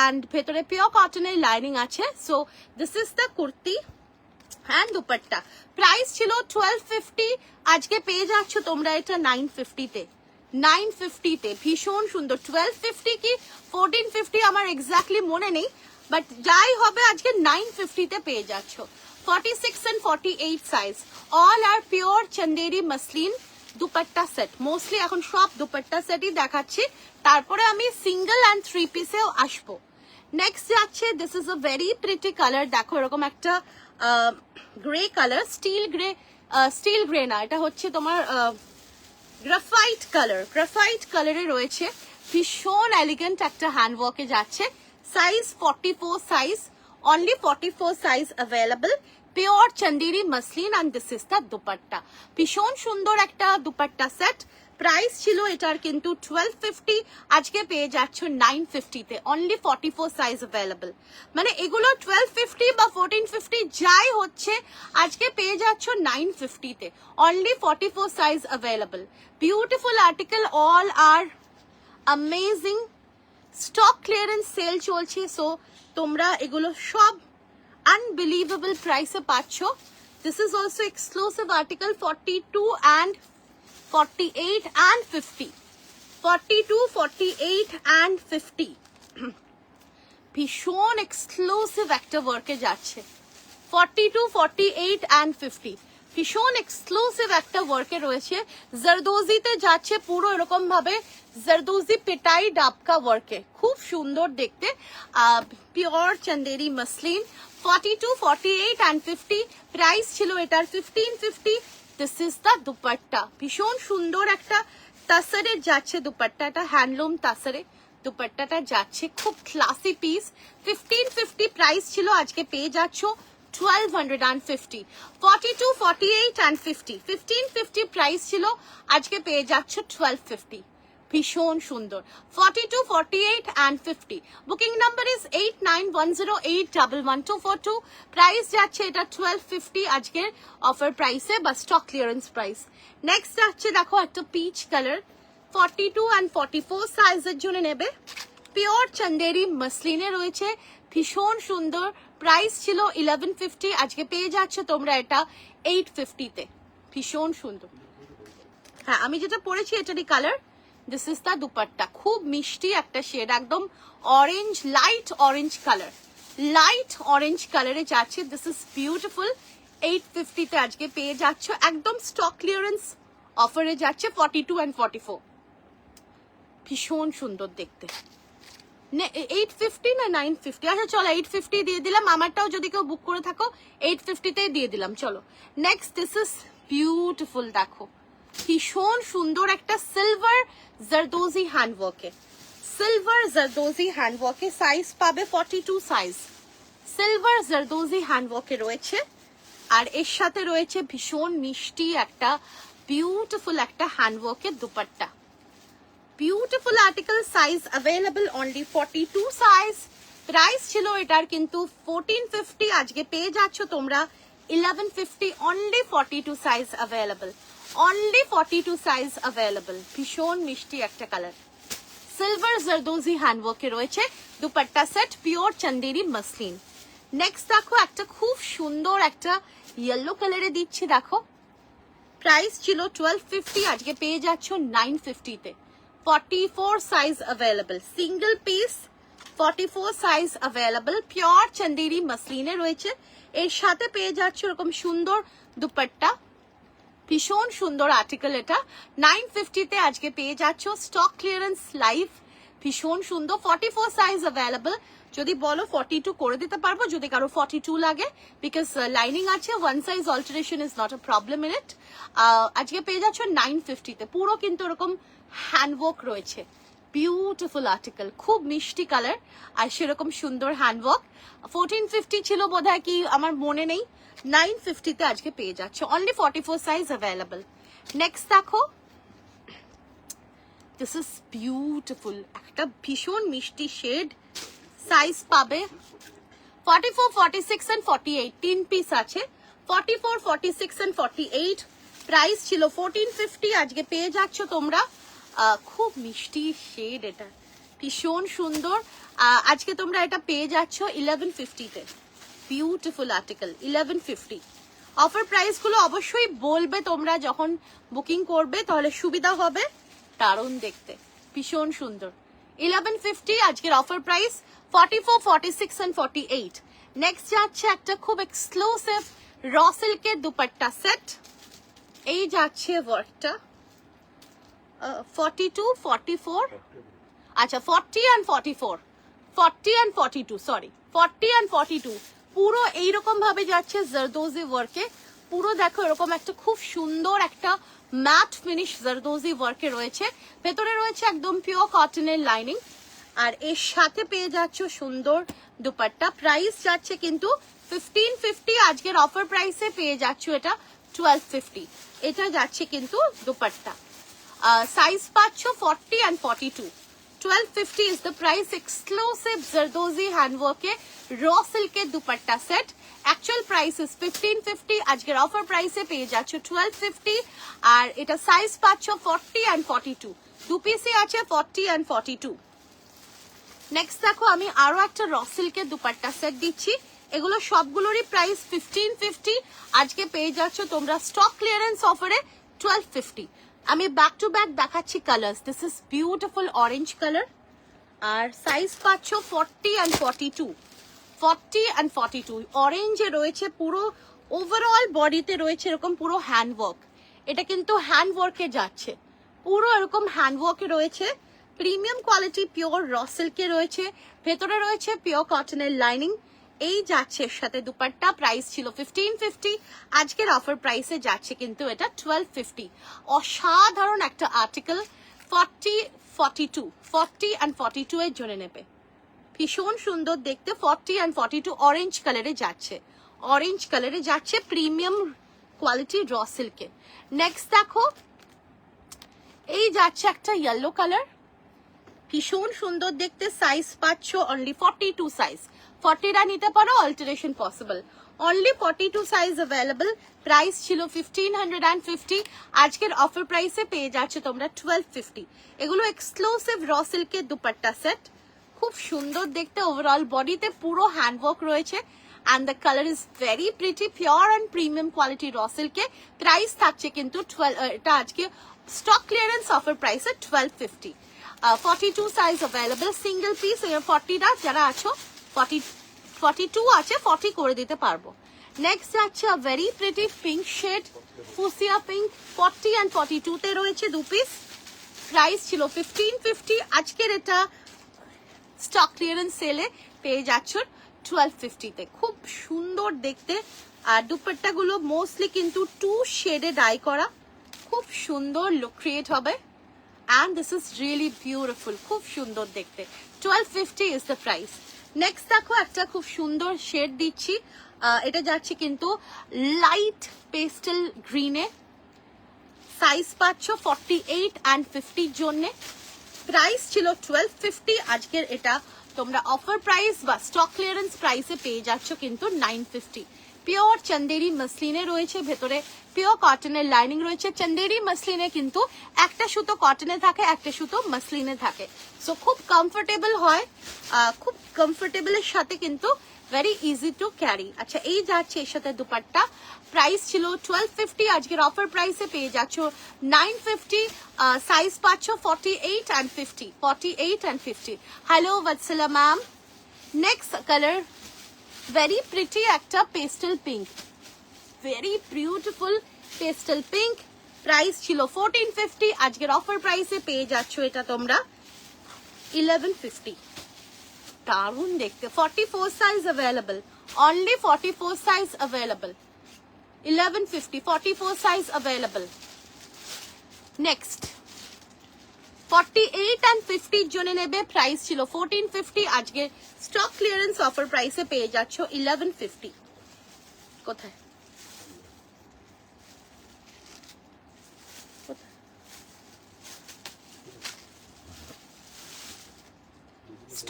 and ভেতরে পিওর কটনের লাইনিং আছে। So this is the kurti and dupatta. Price ছিল 1250, আজকে পেয়ে যাচ্ছ তোমরা এটা 950 তে। 950 তে ভীষণ সুন্দর। 1250 কি 1450 আমার এক্স্যাক্টলি মনে নেই, বাট যাই হবে আজকে 950 তে পেয়ে যাচ্ছ। 46 and 48 size, all are pure Chanderi muslin dupatta set. Mostly এখন সব দুপাট্টা সেটই দেখাচ্ছি, তারপরে আমি সিঙ্গেল অ্যান্ড 3 পিসেও আসবো। নেক্সট যাচ্ছে, this is a very pretty colour. দেখো এরকম একটা গ্রে কালার, স্টিল গ্রে না, এটা হচ্ছে তোমার গ্রাফাইট কালার। গ্রাফাইট কালারে রয়েছে, ভীষণ এলিগেন্ট একটা হ্যান্ড ওয়ার্কে যাচ্ছে। Size 44 size, only 44 size available. Pure Chanderi muslin and this is the dupatta. ভীষণ সুন্দর একটা দুপাট্টা সেট। প্রাইস ছিল এটার কিন্তু 1250, আজকে পেয়ে যাচ্ছ 950 তে। Only 44 size available. মানে এগুলো 1250 বা 1450 যাই হচ্ছে, আজকে পেয়ে যাচ্ছ 950 তে। Only 44 size available. Beautiful article, all are amazing. Stock clearance sale চলছে, সো তোমরা এগুলো সব আনবিলিভেবল প্রাইসে পাচ্ছ। This is also exclusive article 42 and 48 and 50, 42, 48 and 50 ভীষণ এক্সক্লুসিভ একটা ওয়ার্কে যাচ্ছে। 42, 48 and 50 ভীষণ এক্সক্লুসিভ একটা ওয়ার্কে রয়েছে। জারদোজিতে যাচ্ছে পুরো এরকম ভাবে জারদোজি পেটাই ডাবকা ওয়ার্কে, খুব সুন্দর দেখতে। Pure Chanderi muslin 42, 48 and 50। Price ছিল এটার 1550। This is the dupatta. ভীষণ সুন্দর একটা তাসারে যাচ্ছে দুপাট্টাটা, হ্যান্ডলুম তাসারে দুপাট্টাটা যাচ্ছে, খুব ক্লাসি পিস। 1550 প্রাইস ছিল, আজকে পেয়ে যাচ্ছ 1250। 42, 48 and 50, 1550 প্রাইস ছিল, আজকে পেয়ে যাচ্ছ 1250। ভীষণ সুন্দর। 42, 48 and 50। Booking number is 8910811242। Price যাচ্ছে এটা 1250 আজকের অফার প্রাইসে বা স্টক ক্লিয়ারেন্স প্রাইস। নেক্সট যাচ্ছে দেখো একটা পিচ কালার, 42 and 44 সাইজের জন্য নেবে। পিওর চন্দেরি মাসলিনে রয়েছে, ভীষণ সুন্দর। প্রাইস ছিল 1150, আজকে পেয়ে যাচ্ছ তোমরা এটা 850 তে। ভীষণ সুন্দর। হ্যাঁ, আমি যেটা পরেছি এটারই colour. This is the dupatta. খুব মিষ্টি একটা শেড, একদম orange, light orange colour, light orange কালারে যাচ্ছে। This is beautiful. 850 তে আজকে পেয়ে যাচ্ছ, একদম স্টক ক্লিয়ারেন্স অফারে যাচ্ছে। 42 and 44 ভীষণ সুন্দর দেখতে। 850 না 950? আচ্ছা চলো 850 দিয়ে দিলাম। আমারটাও যদি কেউ বুক করে থাকো 850 তে দিয়ে দিলাম। চলো নেক্সট, দিস ইজ বিউটিফুল। দেখো ভীষণ সুন্দর একটা সিলভার জারদোজি হ্যান্ডওয়ার্কে, সিলভার জারদোজি হ্যান্ডওয়ার্কে। সাইজ পাবে 42 সাইজ। সিলভার জারদোজি হ্যান্ডওয়ার্কে রয়েছে, আর এর সাথে রয়েছে ভীষণ মিষ্টি একটা বিউটিফুল একটা হ্যান্ডওয়ার্কের dupatta. Beautiful article, size available only 42 size. Price ছিল এটার কিন্তু 1450, আজকে পেয়ে যাচ্ছ তোমরা 1150। Only 42 size available, only 42 size available. ভীষণ মিষ্টি একটা কালার, সিলভার জারদোজি হ্যান্ডওয়ার্কে রয়েছে dupatta set, pure Chanderi muslin. Next দেখো একটা খুব সুন্দর একটা ইয়েলো কালারে দিচ্ছি। দেখো প্রাইস ছিল 1250, আজকে পেয়ে যাচ্ছ 950 তে। 44 size available, single piece 44 size available. Pure Chanderi মাসলিনে রয়েছে, এর সাথে পেয়ে যাচ্ছ এরকম সুন্দর দুপাট্টা। ভীষণ সুন্দর আর্টিকেল এটা। 950 তে আজকে পেয়ে যাচ্ছ, স্টক ক্লিয়ারেন্স লাইভ। ভীষণ সুন্দর। 44 সাইজ অ্যাভেলেবল। যদি বলো 42 করে দিতে পারবো, যদি কারো 42 লাগে, বিকজ লাইনিং আছে। One size alteration is not a problem in it. আজকে পেয়ে যাচ্ছ 950 তে। পুরো কিন্তু এরকম হ্যান্ডওয়ার্ক রয়েছে। বিউটিফুল আর্টিকেল, খুব মিষ্টি কালার আর সেরকম সুন্দর হ্যান্ডওয়ার্ক। 1450 ছিল বোধহয়, কি আমার মনে নেই। 950 তে আজকে পেয়ে যাচ্ছ, অনলি 44 সাইজ অ্যাভেলেবল। নেক্সট দেখো, দিস ইজ বিউটিফুল, একটা ভীষণ মিষ্টি শেড, সাইজ পাবে 44, 46 and 48, 3 পিস আছে, 44, 46 and 48, প্রাইস ছিল 1450, আজকে পেয়ে যাচ্ছ তোমরা। খুব মিষ্টি শেড, এটা ভীষণ সুন্দর। আজকে তোমরা এটা পেয়ে যাচ্ছ 1150 তে, বিউটিফুল আর্টিকেল, 1150। অফার প্রাইস গুলো অবশ্যই বলবে তোমরা যখন বুকিং করবে, তাহলে সুবিধা হবে, দারুণ দেখতে, ভীষণ সুন্দর। 1150 আজকের অফার প্রাইস, 44, 46 and 48। নেক্সট যাচ্ছে একটা খুব এক্সক্লুসিভ র সিল্কের দুপাট্টা সেট, এই যাচ্ছে ওয়ার্কটা 42, 44, আচ্ছা 40 and 44, 40 and 42, সরি 40 and 42, পুরো এইরকম ভাবে যাচ্ছে জারদোজি ওয়ার্কে। পুরো দেখো এরকম একটা খুব সুন্দর একটা ম্যাট ফিনিশ জারদোজি ওয়ার্কে রয়েছে, ভেতরে রয়েছে একদম পিওর কটনের লাইনিং, আর এর সাথে পেয়ে যাচ্ছ সুন্দর দুপাট্টা। প্রাইস যাচ্ছে কিন্তু 1550, আজকের অফার প্রাইসে পেয়ে যাচ্ছ এটা 1250। এটা যাচ্ছে কিন্তু দুপাট্টা, সাইজ পাচ্ছ 40 and 42, 1250 is the price। exclusive Zardozi handwork এ র সিল্কের dupatta set, actual price is 1550, আজকের অফার প্রাইসে পেয়ে যাচ্ছ 1250, আর এটা সাইজ পাচ্ছ 40 and 42, দু পিসই আছে 40 and 42। নেক্সট দেখো, আমি আরো একটা র সিল্কের দুপাট্টা সেট দিচ্ছি, এগুলো সবগুলোরই প্রাইস 1550, আজকে পেয়ে যাচ্ছ তোমরা স্টক ক্লিয়ারেন্স অফারে 1250। আমি ব্যাক টু ব্যাক দেখাচ্ছি colours, this is beautiful orange colour, আর সাইজ পাচ্ছ 40 and 42, 40 and 42। অরেঞ্জে রয়েছে পুরো ওভারঅল বডিতে রয়েছে এরকম পুরো হ্যান্ডওয়ার্ক, এটা কিন্তু হ্যান্ডওয়ার্কে যাচ্ছে, পুরো এরকম হ্যান্ডওয়ার্কে রয়েছে, প্রিমিয়াম কোয়ালিটি পিওর র সিল্কে রয়েছে, ভেতরে রয়েছে পিওর কটনের লাইনিং, এই যাচ্ছে এর সাথে দুপাট্টা। প্রাইস ছিল 1550, আজকের অফার প্রাইসে যাচ্ছে কিন্তু এটা 1250। অসাধারণ একটা আর্টিকেল, 40, 42, 40 and 42 এর জন্য নেবে, ভীষণ সুন্দর দেখতে, 40 and 42 অরেঞ্জ কালারে যাচ্ছে, অরেঞ্জ কালারে যাচ্ছে, প্রিমিয়াম কোয়ালিটি র সিল্কে। নেক্সট দেখো, এই যাচ্ছে একটা ইয়েলো কালার, ভীষণ সুন্দর দেখতে, সাইজ পাচ্ছ অনলি 42 সাইজ, 40টা নিতে পারো, alteration possible, only 42 size available. Price ছিল 1550, আজকের অফার প্রাইসে পেয়ে যাচ্ছে তোমরা 1250। এগুলো এক্সক্লুসিভ র সিল্কের দুপাট্টা সেট, খুব সুন্দর দেখতে, ওভারঅল বডিতে পুরো হ্যান্ডওয়ার্ক রয়েছে, and the color is very pretty, pure and premium quality raw silk A. Price থাকছে কিন্তু 12, এটা আজকে স্টক ক্লিয়ারেন্স অফার প্রাইসে 1250। 42 সাইজ অ্যাভেলেবল, সিঙ্গেল পিস, 40টা যারা আছো 42 আছে, 40 করে দিতে পারবো। নেক্সট যাচ্ছে very pretty pink shade, fuchsia pink, 40 and 42 তে রয়েছে দু পিস, প্রাইস ছিল 1550, আজকের এটা স্টক ক্লিয়ারেন্স সেলে পেয়ে যাচ্ছ 1250 তে। খুব সুন্দর দেখতে, আর দুপাট্টা গুলো মোস্টলি কিন্তু 2 শেডে ডাই করা, খুব সুন্দর লুক ক্রিয়েট হবে, and this is really beautiful, খুব সুন্দর দেখতে, 1250 is the price। নেক্সট দেখো, একটা খুব সুন্দর শেড দিচ্ছি, এটা যাচ্ছে কিন্তু লাইট পেস্টেল গ্রিনে, সাইজ পাচ্ছ 48 and 50 জন্য, প্রাইস ছিল 1250, আজকের এটা তোমরা অফার প্রাইস বা স্টক ক্লিয়ারেন্স প্রাইসে পেয়ে যাচ্ছ কিন্তু 950। পিওর চন্দেরি মসলিনে রয়েছে, ভেতরে পিওর কটনের লাইনিং রয়েছে। চন্দেরি মসলিনে কিন্তু একটা সুতো কটনে থাকে, একটা সুতো মসলিনে থাকে, সো খুব কমফোর্টেবল হয়, খুব কমফোর্টেবলের সাথে কিন্তু ভেরি ইজি টু ক্যারি। আচ্ছা, এই যাচ্ছে এর সাথে দুপাট্টা, প্রাইস ছিল 1250, আজকের অফার প্রাইসে পেয়ে যাচ্ছ 950, সাইজ পাচ্ছ 48 and 50, 48 and 50। Hello Vatsala ma'am. Next colour very pretty একটা pastel pink, very beautiful pastel pink, price ছিল 1450, আজকের অফার প্রাইসে পেয়ে যাচ্ছ এটা তোমরা 1150। দারুণ দেখতে, 44 size available, only 44 size available, 1150, 44 size available. Next 48 and 50 জন্য নেবে, প্রাইস ছিল 1450, আজকে স্টক ক্লিয়ারেন্স অফার প্রাইসে পেয়ে যাচ্ছ 1150। কোথায়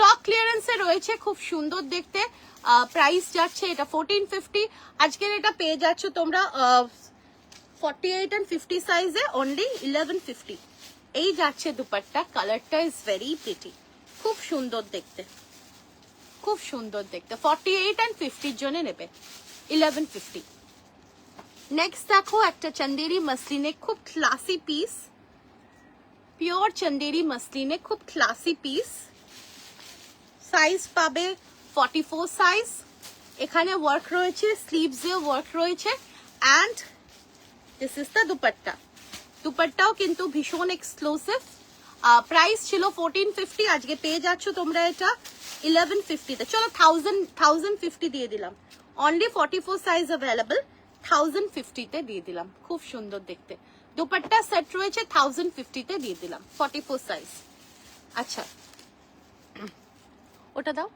স্টক ক্লিয়ারেন্সে রয়েছে, খুব সুন্দর দেখতে। প্রাইস যাচ্ছে এটা 1450, আজকের এটা পেয়ে যাচ্ছ তোমরা 48 and 50 সাইজে অনলি 1150। এই যাচ্ছে দুপাট্টা, কালারটা ইজ ভেরি প্রিটি, খুব সুন্দর দেখতে, খুব সুন্দর দেখতে। 48 and 50 জন্য নেবে 1150। নেক্সট দেখো একটা চন্দেরি মসলিনে, খুব ক্লাসি পিস, পিওর চন্দেরি মসলিনে, খুব ক্লাসি পিস। সাইজ পাবে 44 সাইজ। এখানে ওয়ার্ক রয়েছে, স্লিভসে ওয়ার্ক রয়েছে, and this is the dupatta. দুপাট্টাও কিন্তু ভীষণ এক্সক্লুসিভ। প্রাইস ছিল 1450, আজকে পেয়ে যাচ্ছ তোমরা এটা 1150-তে। চলো 1050 দিয়ে দিলাম, অনলি 44 সাইজ অ্যাভেলেবল, 1050-তে দিয়ে দিলাম। খুব সুন্দর দেখতে দুপাট্টা সেট রয়েছে, 1050-তে দিয়ে দিলাম 44 সাইজ। আচ্ছা ওটা দাও।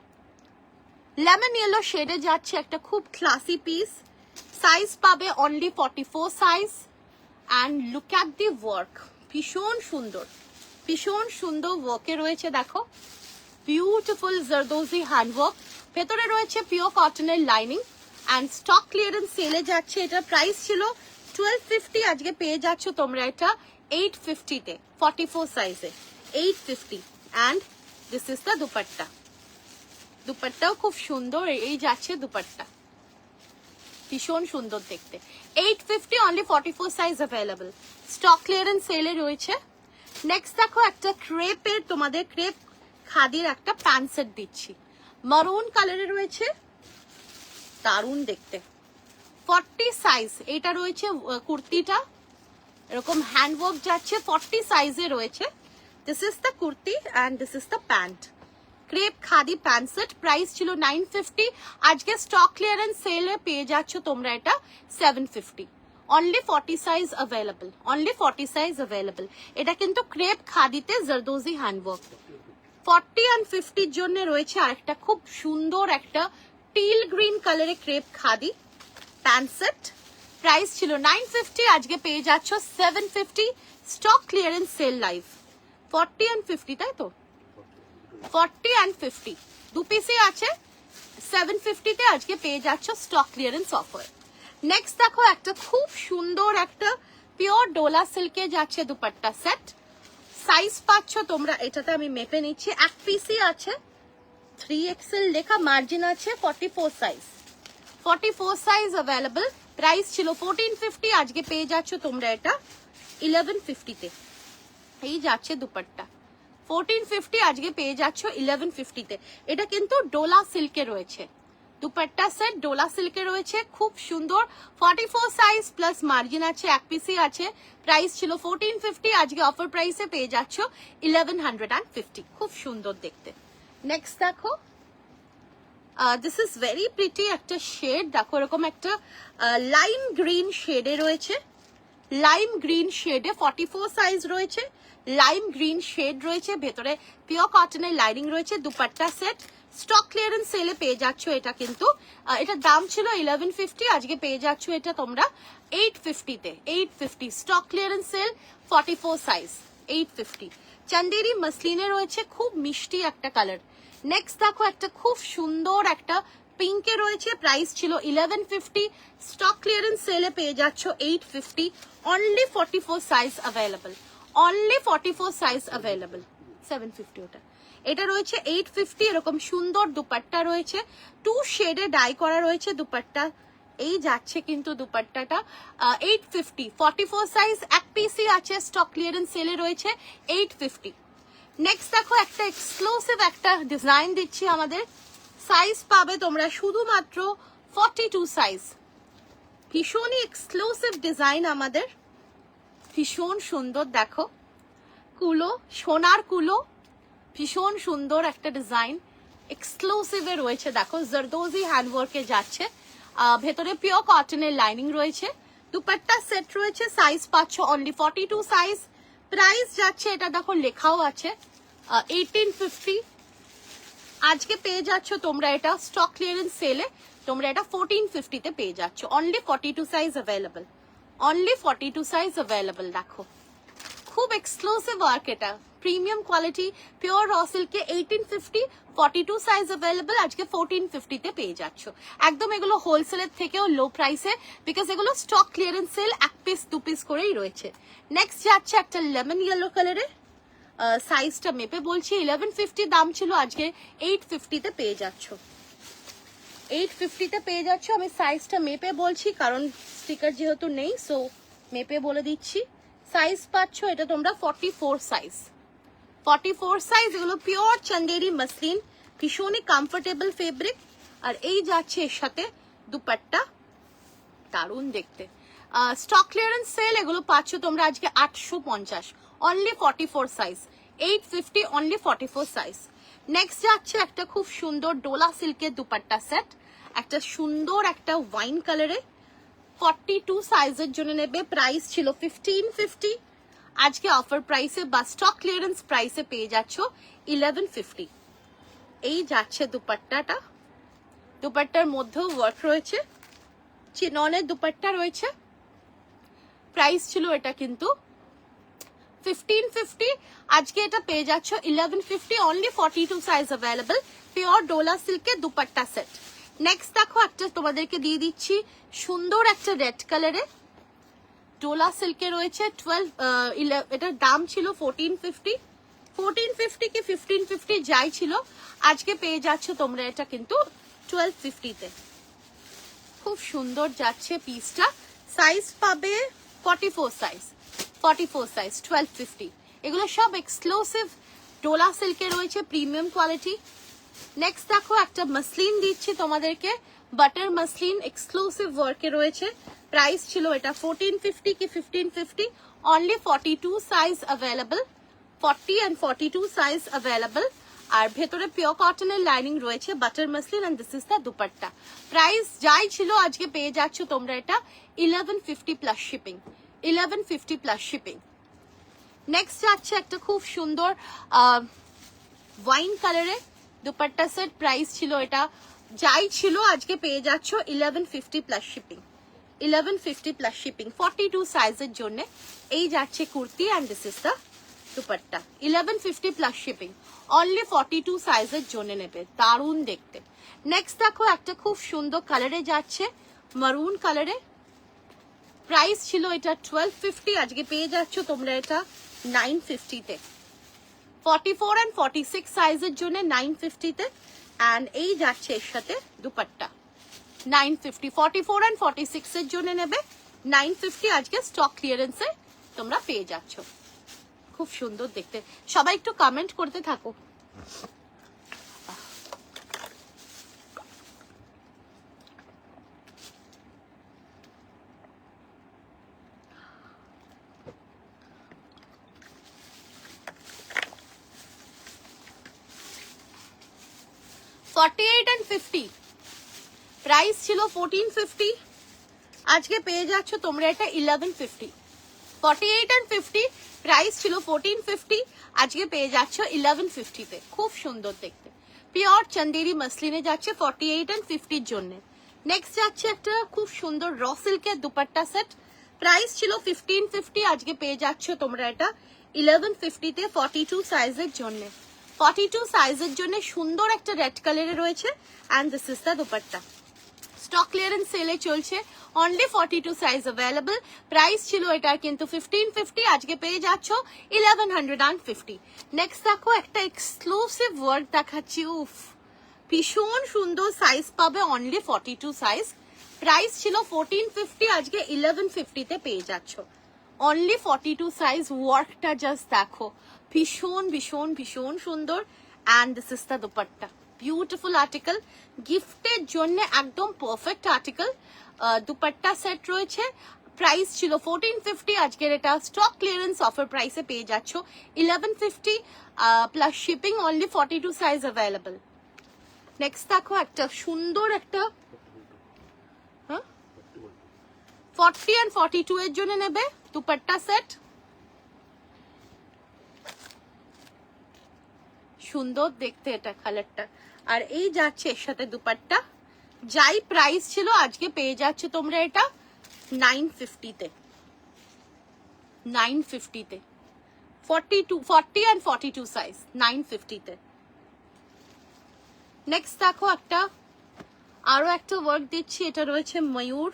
লেমন ইয়েলো শেডে যাচ্ছে একটা খুব ক্লাসি পিস, সাইজ পাবে only 44 size. And look at the work, ভীষণ সুন্দর, ভীষণ সুন্দর ওয়ার্কে রয়েছে। দেখো বিউটিফুল জারদোজি হ্যান্ডওয়ার্ক, ভেতরে রয়েছে পিওর কটনের লাইনিং। অ্যান্ড স্টক ক্লিয়ারেন্স সেলে যাচ্ছে, এটা প্রাইস ছিল 1250, আজকে পেয়ে যাচ্ছ তোমরা এটা 850-তে, 44 সাইজে 850। And this is the dupatta. দুপাট্টাও খুব সুন্দর, এই যাচ্ছে দুপাট্টা, ভীষণ সুন্দর দেখতে। 850, only 44 size available, stock clearance সেলে রয়েছে। নেক্সট দেখো একটা ক্রেপের, তোমাদের ক্রেপ খাদির একটা প্যান্ট সেট দিচ্ছি, মারুন কালারে রয়েছে, দারুণ দেখতে। 40 সাইজ এটা রয়েছে, কুর্তিটা এরকম হ্যান্ডওয়ার্ক যাচ্ছে, 40 সাইজে রয়েছে। This is the kurti and this is the pant. Crepe khadi pant set, price ছিল 950, আজকে স্টক ক্লিয়ারেন্স সেলে পেয়ে যাচ্ছ তোমরা এটা 750। Only 40 size available, only 40 size available. এটা কিন্তু ক্রেপ খাদিতে জারদোজি হ্যান্ডওয়ার্ক। 40 and 50-র জন্য রয়েছে আরেকটা খুব সুন্দর একটা টিল গ্রিন কালারে crepe khadi pant set, price ছিল 950, আজকে পেয়ে যাচ্ছ 750, stock clearance sale live. 40 and 50, তাই তো? 40 and 50 দু পিসই আছে, 750-তে আজকে পেয়ে যাচ্ছ স্টক ক্লিয়ারেন্স অফার। নেক্সট দেখো একটা খুব সুন্দর একটা পিওর ডোলা সিল্কে যাচ্ছে দুপাট্টা সেট, সাইজ পাচ্ছ তোমরা, এটাতে আমি মেপে নিচ্ছি, এক পিসই আছে, 3XL লেখা, মার্জিন আছে, 44 সাইজ, 44 সাইজ অ্যাভেলেবল। প্রাইস ছিল 1450, আজকে পেয়ে যাচ্ছ তোমরা এটা 1150-তে। এই যাচ্ছে দুপাট্টা, 1450, আজকে পেয়ে যাচ্ছ 1150-তে। এটা কিন্তু ডোলা সিল্কে রয়েছে, দুপাট্টা সেট ডোলা সিল্কে রয়েছে, খুব সুন্দর। 44 সাইজ প্লাস মার্জিন আছে, এক পিসই আছে, প্রাইস ছিল 1450, আজকে অফার প্রাইসে পেয়ে যাচ্ছ 1150, খুব সুন্দর দেখতে। নেক্সট দেখো, দিস ইজ ভেরি প্রিটি একটা শেড, দেখো এরকম একটা লাইম গ্রিন শেডে রয়েছে, লাইম গ্রিন শেডে 44 সাইজ রয়েছে, লাইম গ্রিন শেড রয়েছে, ভেতরে পিওর কটনের লাইনিং রয়েছে। দুপাট্টা সেট স্টক ক্লিয়ারেন্স সেলে পেয়ে যাচ্ছ এটা, কিন্তু এটার দাম ছিল 1150, আজকে পেয়ে যাচ্ছ এটা তোমরা 850-তে, 850 stock clearance sale, 44 size 850। Chanderi মসলিনে রয়েছে, খুব মিষ্টি একটা কালার। নেক্সট দেখো একটা খুব সুন্দর একটা পিঙ্কে রয়েছে, প্রাইস ছিল 1150, স্টক ক্লিয়ারেন্স সেলে পেয়ে যাচ্ছ 850, only 44 size available, only 44 size available, 750 ওটা। এটা রয়েছে 850, এরকম সুন্দর দুপাট্টা রয়েছে, 2 শেডে ডাই করা রয়েছে দুপাট্টা, এই যাচ্ছে কিন্তু দুপাট্টাটা 850, 44 সাইজ, এক পিসই আছে, স্টক ক্লিয়ারেন্স সেলে রয়েছে 850। নেক্সট দেখো একটা এক্সক্লুসিভ একটা ডিজাইন দিচ্ছি আমাদের, সাইজ পাবে তোমরা শুধুমাত্র 42 সাইজ, ভীষণই এক্সক্লুসিভ ডিজাইন আমাদের, ভীষণ সুন্দর। দেখো কুলো, সোনার কুলো, ভীষণ সুন্দর একটা ডিজাইন, এক্সক্লুসিভে রয়েছে। দেখো জারদোজি হ্যান্ডওয়ার্কে যাচ্ছে, ভেতরে পিওর কটনের লাইনিং রয়েছে, দুপাট্টা সেট রয়েছে, সাইজ পাচ্ছ অনলি 42 সাইজ, প্রাইস যাচ্ছে এটা দেখো লেখাও আছে 1850, আজকে পেয়ে যাচ্ছ তোমরা এটা স্টক ক্লিয়ারেন্স সেলে, তোমরা এটা 1450-তে পেয়ে যাচ্ছ, only 42 size available, only 42 size available. দেখো খুব এক্সক্লুসিভ ওয়ার্ক, এটা প্রিমিয়াম কোয়ালিটি পিওর র সিল্কে 1850, 42 সাইজ অ্যাভেলেবল, আজকে 1450 তে পেয়ে যাচ্ছ। একদম এগুলো হোলসেলের থেকেও লো প্রাইসে, বিকজ এগুলো স্টক ক্লিয়ারেন্স সেল, এক পিস দু পিস করেই রয়েছে। নেক্সট যাচ্ছে একটা লেমন ইয়েলো কালারে, সাইজটা মেপে বলছি 1150 দাম ছিল, আজকে 850 তে পেয়ে যাচ্ছ। 850 তে পেয়ে যাচ্ছ। আমি সাইজটা মেপে বলছি কারণ স্টিকার যেহেতু নেই, সো মেপে বলে দিচ্ছি। সাইজ পাচ্ছ এটা তোমরা 44 সাইজ, 44 সাইজ। এগুলো পিওর চন্দেরি মসলিন, ভীষণই কমফোর্টেবল ফেব্রিক। আর এই যাচ্ছে এর সাথে দুপাট্টা, দারুণ দেখতে। স্টক ক্লিয়ারেন্স সেল, এগুলো পাচ্ছ তোমরা আজকে 850, only 44 size, 850 only 44 size. Next যাচ্ছে একটা খুব সুন্দর ডোলা সিল্কের দুপাট্টা সেট, একটা সুন্দর একটা ওয়াইন কালারে, 42 সাইজের জন্য নেবে। প্রাইস ছিল 1550, আজকে অফার প্রাইসে বা স্টক ক্লিয়ারেন্স প্রাইসে পেয়ে যাচ্ছ 1150। এই যাচ্ছে দুপাট্টাটা, দুপাট্টার মধ্যেও ওয়ার্ক রয়েছে, চিননের দুপাট্টা রয়েছে। প্রাইস ছিল এটা কিন্তু 1550, আজকে এটা পেয়ে যাচ্ছ 1150, only 42 size available, pure Dola সিল্কের দুপাট্টা সেট। নেক্সট দেখো একটা তোমাদেরকে দিয়ে দিচ্ছি সুন্দর একটা রেড কালারে, ডোলা সিল্কে রয়েছে 12, এটার দাম ছিল 1450, 1450 কি 1550 যাই ছিল, আজকে পেয়ে যাচ্ছ তোমরা এটা কিন্তু 1250 তে। খুব সুন্দর যাচ্ছে পিসটা। সাইজ পাবে 44 সাইজ, 44 সাইজ 1250। এগুলো সব এক্সক্লুসিভ ডোলা সিল্কে রয়েছে, প্রিমিয়াম কোয়ালিটি। নেক্সট দেখো একটা মসলিন দিচ্ছি তোমাদেরকে, বাটার মসলিন, এক্সক্লুসিভ ওয়ার্কে রয়েছে। প্রাইস ছিল এটা 1450 কি 1550, only 42 size available, 40 and 42 size available. আর ভেতরে পিওর কটনের লাইনিং রয়েছে, butter muslin, and this is the dupatta. Price যাই ছিল আজকে পেয়ে যাচ্ছ তোমরা এটা 1150 plus shipping, 1150 plus shipping. Next যাচ্ছে একটা খুব সুন্দর ওয়াইন কালারে দুপাট্টা সেট, প্রাইস ছিল এটা যাই ছিল আজকে পেয়ে যাচ্ছ 1150 প্লাস শিপিং, 1150 প্লাস শিপিং, 42 সাইজের জন্য। এই যাচ্ছে kurti, and this is the dupatta, 1150 plus shipping, only 42 সাইজের জন্য নেবে, দারুণ দেখতে। নেক্সট দেখো একটা খুব সুন্দর কালারে যাচ্ছে, মারুন কালারে, প্রাইস ছিল এটা 1250, আজকে পেয়ে যাচ্ছ তোমরা এটা 950 তে, 44 and 46 সাইজের জন্য 950 তে। এন্ড এই যাচ্ছে এর সাথে দুপাট্টা 950, 44 and 46 এর জন্য নেবে 950, আজকে স্টক ক্লিয়ারেন্সে তোমরা পেয়ে যাচ্ছ। খুব সুন্দর দেখতে, সবাই একটু কমেন্ট করতে থাকো। $48 and $50, প্রাইস ছিল 1450, আজকে পেয়ে যাচ্ছ তোমরা এটা 1150। 48 and 50, প্রাইস ছিল 1450, আজকে পেয়ে যাচ্ছ 1150 তে। খুব সুন্দর দেখতে, পিওর চন্দেরি মসলিনে যাচ্ছে 48 and 50 এর জন্য। নেক্সট যাচ্ছে একটা খুব সুন্দর র সিল্কের দুপাট্টা সেট, প্রাইস ছিল 1550, আজকে পেয়ে যাচ্ছ তোমরা এটা 1150 তে, 42 সাইজের জন্য। 42 সাইজের জন্য সুন্দর একটা রেড কালারে রয়েছে, and this is the dupatta. Stock clearance সেলে চলছে, অনলি 42 সাইজ অ্যাভেলেবল। প্রাইস ছিল এটা কিন্তু 1550, আজকে পেয়ে যাচ্ছ 1150। নেক্সট দেখো একটা এক্সক্লুসিভ ওয়ার্ক দেখাচ্ছি, উফ ভীষণ সুন্দর, সাইজ পাবে অনলি 42 সাইজ। প্রাইস ছিল 1450, আজকে 1150 তে পেয়ে যাচ্ছ, অনলি 42 সাইজ। ওয়ার্কটা জাস্ট দেখো, ভীষণ ভীষণ ভীষণ সুন্দর, and this is the dupatta. Beautiful article, গিফটের জন্য একদম পারফেক্ট আর্টিকেল। দুপাট্টা সেট রয়েছে, প্রাইস ছিল 1450, আজকের এটা স্টক ক্লিয়ারেন্স অফার প্রাইসে পেয়ে যাচ্ছ 1150 plus shipping, only 42 size available. Next দেখো একটা সুন্দর একটা 40 and 42 এর জন্য নেবে দুপাট্টা সেট, সুন্দর দেখতে এটা কালারটা। আর এই যাচ্ছে এর সাথে দুপাট্টা, যাই প্রাইস ছিল আজকে পেয়ে যাচ্ছে তোমরা এটা 950 তে, 950 তে। 40 and 42 সাইজ 950 তে। নেক্সট দেখো একটা আরো একটা ওয়ার্ক দিচ্ছি, এটা রয়েছে ময়ূর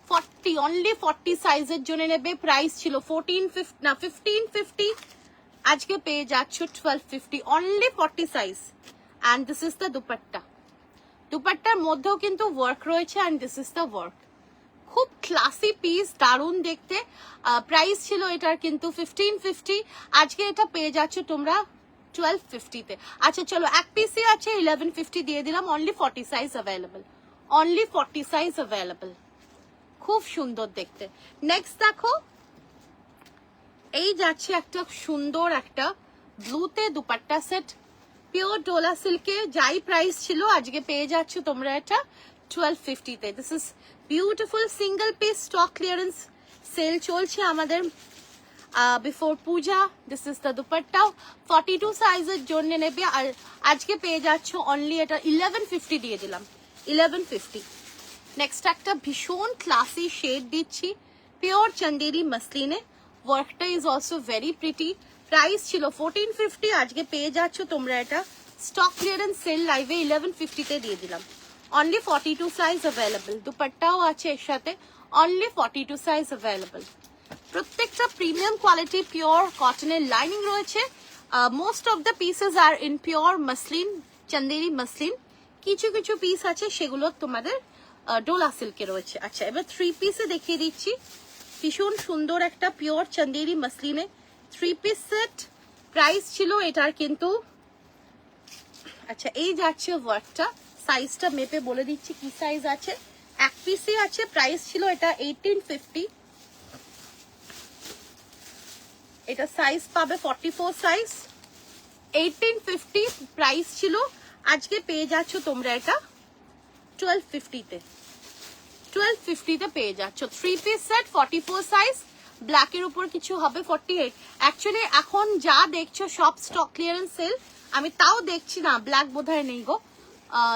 40 অনলি 40 সাইজের জন্য নেবে। প্রাইস ছিল 1550, আজকে পেয়ে যাচ্ছ 1250 only 40 size. And this is the dupatta. দুপাট্টার মধ্যেও কিন্তু ওয়ার্ক রয়েছে and this is the work. খুব ক্লাসি পিস, দারুণ দেখতে। প্রাইস ছিল এটার কিন্তু 1550, আজকে এটা পেয়ে যাচ্ছ তোমরা 1250 তে। আচ্ছা চলো, এক পিসই আছে 1150 দিয়ে দিলাম। Only 40 size available, only 40 size available. খুব সুন্দর দেখতে। নেক্সট দেখো, এই যাচ্ছে একটা সুন্দর একটা ব্লুতে দুপাট্টা সেট, পিওর ডোলা সিল্কে। যাই প্রাইস ছিল আজকে পেয়ে যাচ্ছ তোমরা এটা 1250 তে। This is beautiful single piece stock clearance sale চলছে আমাদের before Puja. This is the dupatta, 42 সাইজের জন্য নেবে। আর আজকে পেয়ে যাচ্ছ অনলি এটা 1150 দিয়ে দিলাম, 1150। নেক্সট একটা ভীষণ ক্লাসি শেড দিচ্ছি, পিওর চন্দেরি মসলিনে। ওয়ার্কটা is also very pretty. Price ছিল 1450, আজকে পেয়ে যাচ্ছ তোমরা এটা স্টক ক্লিয়ারেন্স সেল লাইভে 1150 তে দিয়ে দিলাম। Only 42 size available. দুপাট্টাও আছে এর সাথে, অনলি 42 সাইজ অ্যাভেলেবল। প্রত্যেকটা প্রিমিয়াম কোয়ালিটি পিওর কটনের লাইনিং রয়েছে। Most of the pieces are in pure muslin, Chanderi muslin. কিছু কিছু পিস আছে সেগুলো তোমাদের ডোলা সিল্কে রয়েছে। আচ্ছা, এবার 3 পিসে দেখিয়ে দিচ্ছি। ভীষণ সুন্দর একটা পিওর চন্দেরি মসলিনে 3 পিস সেট। প্রাইস ছিল এটার কিন্তু, আচ্ছা এই যাচ্ছে ওয়ার্কটা, সাইজটা মেপে বলে দিচ্ছি কি সাইজ আছে। এক পিসে আছে, প্রাইস ছিল এটা 1850। এটা সাইজ পাবে 44 সাইজ, 1850 প্রাইস ছিল। আজকে পেয়ে যাচ্ছ তোমরা এটা 1250 তে, 1250 তে পেয়ে যাচ্ছ। 3 পিস সেট 44 সাইজ, ব্ল্যাকের উপর কিছু হবে 48। অ্যাকচুয়ালি এখন যা দেখছো সব স্টক ক্লিয়ারেন্স সেল, আমি তাও দেখছি না, ব্ল্যাক বোধহয় নেই গো।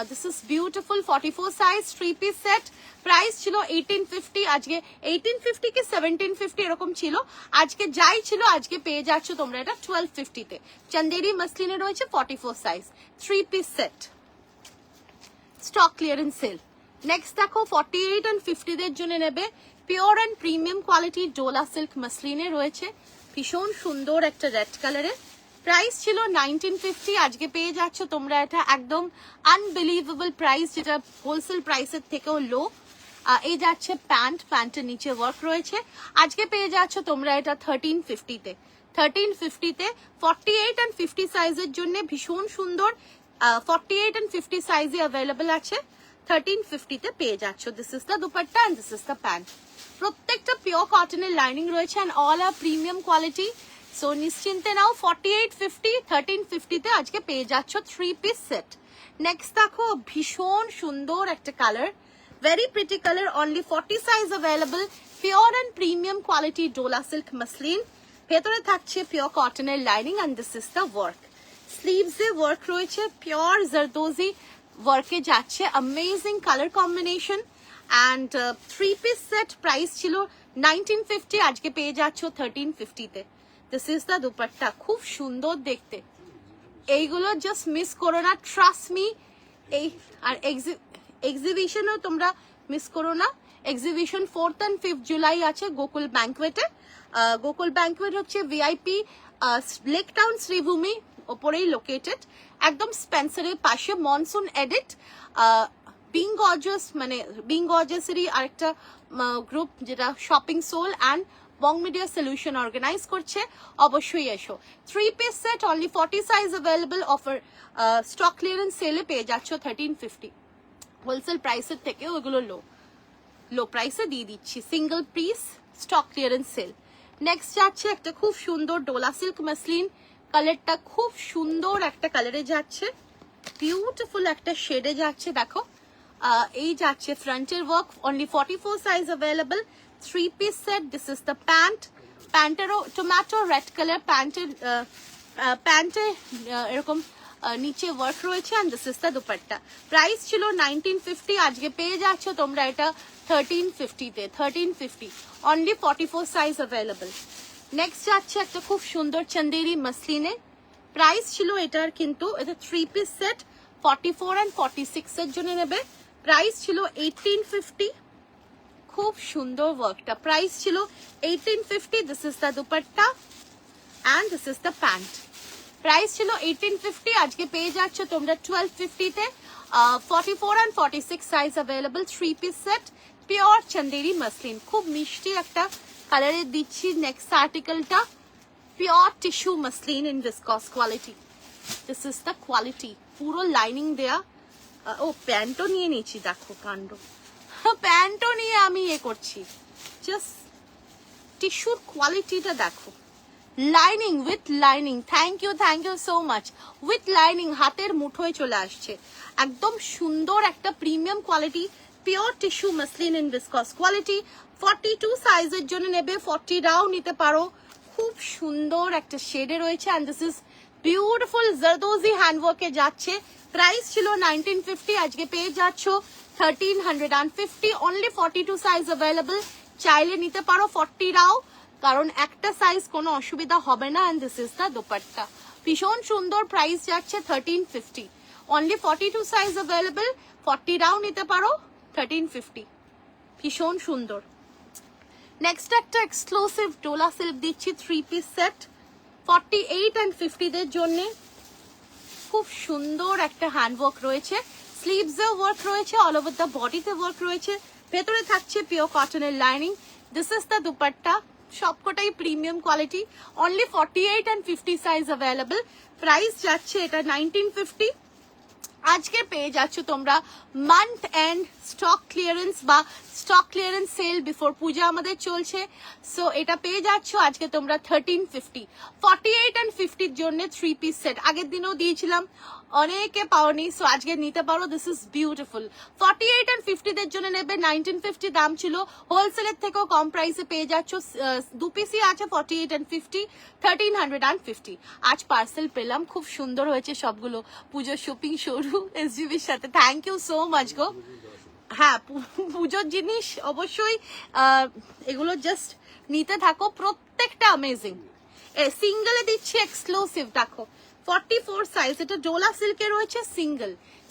This is beautiful 44 size 3 piece set. Price ছিল 1850, আজকে 1850 কি 1750 এরকম ছিল। আজকে যাই ছিল আজকে পেয়ে যাচ্ছ তোমরা এটা 1250 তে। চন্দেরি মসলিনে রয়েছে 44 size 3 piece set, stock clearance sale. Next দেখো 48 and 50 দের জন্য নেবে। Pure and premium quality dola silk মসলিনে রয়েছে, ভীষণ সুন্দর একটা রেড কালারের। প্রাইস ছিল 1950, আজকে পেয়ে যাচ্ছ তোমরা এটা একদম আনবিলিভেবল প্রাইস, যেটা হোলসেল প্রাইসের থেকেও লো। এই যাচ্ছে প্যান্ট, প্যান্টের নিচে ওয়ার্ক রয়েছে। আজকে পেয়ে যাচ্ছ তোমরা এটা 1350 তে, 1350 তে। 48 and 50 সাইজের জন্য ভীষণ সুন্দর। 48 and 50 সাইজে অ্যাভেলেবল আছে, 1350 তে পেয়ে যাচ্ছ। This is the dupatta and this is the pant. প্রত্যেকটা পিওর কটনের লাইনিং রয়েছে and all are premium quality. So নিশ্চিন্তে নাও, 4850, 1350 তে আজকে পেয়ে যাচ্ছ 3 পিস সেট। নেক্সট দেখো ভীষণ সুন্দর একটা colour, very pretty colour, only 40 size available. Pure and premium quality dola silk muslin, ভেতরে থাকছে পিওর কটনের lining and this is the work. স্লিভসে ওয়ার্ক রয়েছে, পিওর জারদোজি ওয়ার্কে যাচ্ছে, amazing colour combination. And 3 piece set price ছিল 1950, আজকে পেয়ে যাচ্ছ 1350 তে। দিস ইজ দ্য দুপাট্টা, খুব সুন্দর দেখতে। এইগুলো জাস্ট মিস করো না, ট্রাস্ট মি। এই আর এক্সিবিশনও তোমরা মিস করো না। Exhibition 4th and 5th July আছে গোকুল ব্যাংকুয়েটে। গোকুল ব্যাংকুয়েট হচ্ছে ভিআইপি লেক টাউন শ্রীভূমি ওপরেই লোকেটেড, একদম স্পেন্সারের পাশে। মনসুন এডিট, বিং গর্জাস, মানে বিং গর্জাসেরই আরেকটা গ্রুপ যেটা shopping soul and bong media solution organise করছে, অবশ্যই এসো। 3 piece set only 40 size available. Offer stock clearance সেলে পেয়ে যাচ্ছ 1350, হোলসেল প্রাইসের থেকে ওগুলো লো প্রাইসে দিয়ে দিচ্ছি, single piece stock clearance sale. Next যাচ্ছে একটা খুব সুন্দর ডোলা সিল্ক মসলিন, কালারটা খুব সুন্দর একটা কালারে যাচ্ছে, বিউটিফুল একটা শেডে যাচ্ছে। দেখো এই যাচ্ছে ফ্রন্টের work, only 44 size available. 3 piece set, this is the pant. প্যান্টেরও টমেটো রেড কালার, প্যান্টে এরকম নিচে ওয়ার্ক রয়েছে and this is the dupatta. Price ছিল 1950, আজকে পেয়ে যাচ্ছ তোমরা এটা 1350 তে, 1350 অনলি 44 সাইজ অ্যাভেলেবল। নেক্সট যাচ্ছে একটা খুব সুন্দর চন্দেরি মাসলিনে, প্রাইস ছিল এটার কিন্তু এটা 3 পিস সেট 44 and 46 এর জন্য নেবে, প্রাইস ছিল 1850। খুব সুন্দর ওয়ার্কটা, প্রাইস ছিল 1850। This is the dupatta and this is the pant, price ছিল 1850, আজকে পেয়ে যাচ্ছ তোমরা 1250 তে। 44 and 46 size available, 3 piece set pure Chanderi muslin, খুব মিষ্টি একটা কালারে দিচ্ছি। নেক্সট আর্টিকেলটা pure tissue muslin in viscose quality, this is the quality, পুরো লাইনিং দেয়া। ও প্যান্টও নিয়ে নিয়েছি, দেখো কাণ্ড, প্যান্টও নিয়ে আমি করছি, জাস্ট টিস্যুর কোয়ালিটিটা দেখো, lining with lining, thank you so much, with lining হাতের মুঠোয় চলে আসছে, একদম সুন্দর একটা premium quality pure tissue muslin in viscose quality. 42 সাইজের জন্য নেবে, 40রাও নিতে পারো, খুব সুন্দর একটা শেডে রয়েছে and this is beautiful zardozi হ্যান্ডওয়ার্কে যাচ্ছে, প্রাইস ছিল 1950, আজকে পেয়ে যাচ্ছ 1350, অনলি 42 সাইজ अवेलेबल, চাইলে নিতে পারো 40রাও, কারণ একটা সাইজ কোনো অসুবিধা হবে না। And this is the dupatta, ভীষণ সুন্দর, প্রাইস যাচ্ছে 1350, অনলি 42 সাইজ अवेलेबल, 40রাও নিতে পারো 1350, ভীষণ সুন্দর। নেক্সট একটা এক্সক্লুসিভ ডোলা সিল্ক দিচ্ছি 3 পিস সেট 48 and 50 দের জন্য, খুব সুন্দর একটা হ্যান্ডওয়ার্ক রয়েছে, স্লিভসে ওয়ার্ক রয়েছে, অল ওভার দ্য বডিতে ওয়ার্ক রয়েছে, ভেতরে থাকছে পিওর কটনের lining, this is the dupatta, সবকটাই premium quality, only 48 and 50 size available, price যাচ্ছে এটা 1950। আজকে পেয়ে যাচ্ছ তোমরা মান্থ এন্ড স্টক ক্লিয়ারেন্স বা stock clearance sale before Puja আমাদের চলছে, সো এটা পেয়ে যাচ্ছ আজকে তোমরা 1350, 48 and 50 এর জন্য 3 পিস সেট, আগের দিনও দিয়েছিলাম, অনেকে পাওনি, সো আজকে নিতে পারো, দিস ইজ বিউটিফুল। 48 and 50 দের জন্য নেবে, 1950 দাম ছিল, হোলসেলের থেকেও কম প্রাইসে পেয়ে যাচ্ছ, 2 পিসই আছে 48 and 50, 1350। আজ পার্সেল পেলাম, খুব সুন্দর হয়েছে সবগুলো, পুজোর শপিং শুরু এসজিবির সাথে, থ্যাংক ইউ সো মাচ গো। হ্যাঁ, পুজোর জিনিস অবশ্যই এগুলো জাস্ট নিতে থাকো, প্রত্যেকটা অ্যামেজিং। সিঙ্গেলে দিচ্ছি এক্সক্লুসিভ, দেখো 44 সাইজ, এটা ডোলা সিল্কে রয়েছে,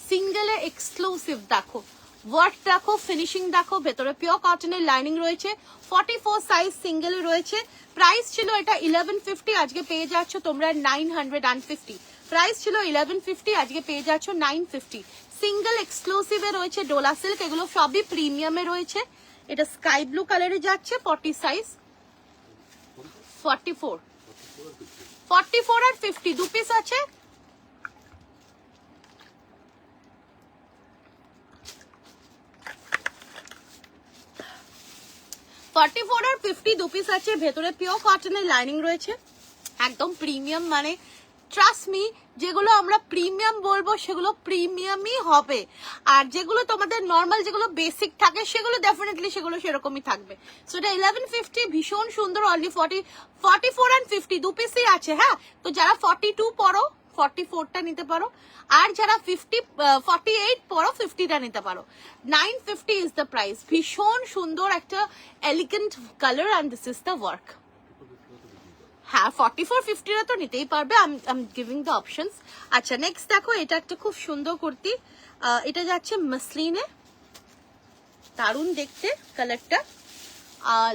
সিঙ্গেলে এক্সক্লুসিভ, দেখো ওয়ার্ক দেখো, ফিনিশিং দেখো, ভেতরে পিওর কটনের লাইনিং রয়েছে, 44 সাইজ সিঙ্গেলে রয়েছে, প্রাইস ছিল এটা 1150, আজকে পেয়ে যাচ্ছ তোমরা 950, প্রাইস ছিল 1150, আজকে পেয়ে যাচ্ছ 950। সিঙ্গেল এক্সক্লুসিভে রয়েছে ডোলা সিল্ক, এগুলো সবই প্রিমিয়ামে রয়েছে, এটা স্কাই ব্লু কালারে যাচ্ছে, 40 সাইজ, 44 আর 50 2 পিস আছে। আর 50 2 পিস আছে, ভেতরে পিওর কটনের লাইনিং রয়েছে, একদম প্রিমিয়াম, মানে ট্রাস্ট মি, যেগুলো আমরা প্রিমিয়াম বলবো সেগুলো প্রিমিয়ামই হবে, আর যেগুলো তোমাদের নর্মাল যেগুলো বেসিক থাকে সেগুলো ডেফিনেটলি সেগুলো সেরকমই থাকবে। সো এটা 1150, ভীষণ সুন্দর, অনলি 44 and 50 2 পিসই আছে। হ্যাঁ, তো যারা 42 পড়ো 44টা নিতে পারো, আর যারা 48 পড়ো 50টা নিতে পারো। 950 ইজ দ্য প্রাইস, ভীষণ সুন্দর একটা elegant colour and this is the work. হ্যাঁ, 44 50টা তো নিতেই পারবে, I am giving the options. আচ্ছা, নেক্সট দেখো, এটা একটা খুব সুন্দর কুর্তি, এটা যাচ্ছে মাসলিনে, দারুণ দেখতে কালারটা, আর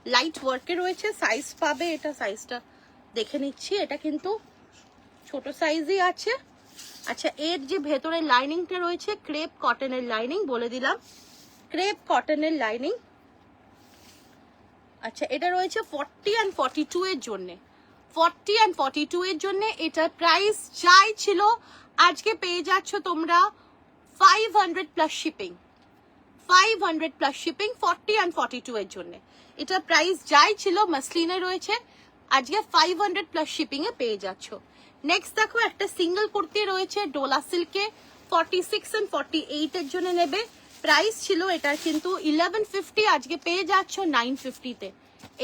লাইট ওয়ার্কে রয়েছে, সাইজ পাবে, এটা সাইজটা দেখে নিচ্ছি, এটা কিন্তু ছোট সাইজই আছে। আচ্ছা, এর যে ভেতরে লাইনিংটা রয়েছে ক্রেপ কটনের লাইনিং, বলে দিলাম ক্রেপ কটনের লাইনিং। আচ্ছা, এটা রয়েছে 40 and 42 এর জন্য, 40 and 42 এর জন্য, এটা প্রাইস যাই ছিল আজকে পেয়ে যাচ্ছ তোমরা 500 plus shipping, 500 plus shipping 40 and 42 এর জন্য, এটা প্রাইস যাই ছিল মাসলিনে রয়েছে, আজকে 500 প্লাস শিপিং এ পেয়ে যাচ্ছ। নেক্সট দেখো, একটা সিঙ্গেল কুর্তি রয়েছে ডোলা সিল্কে, 46 and 48 এর জন্য নেবে, প্রাইস ছিল এটার কিন্তু 1150, আজকে পেয়ে যাচ্ছ 950 তে।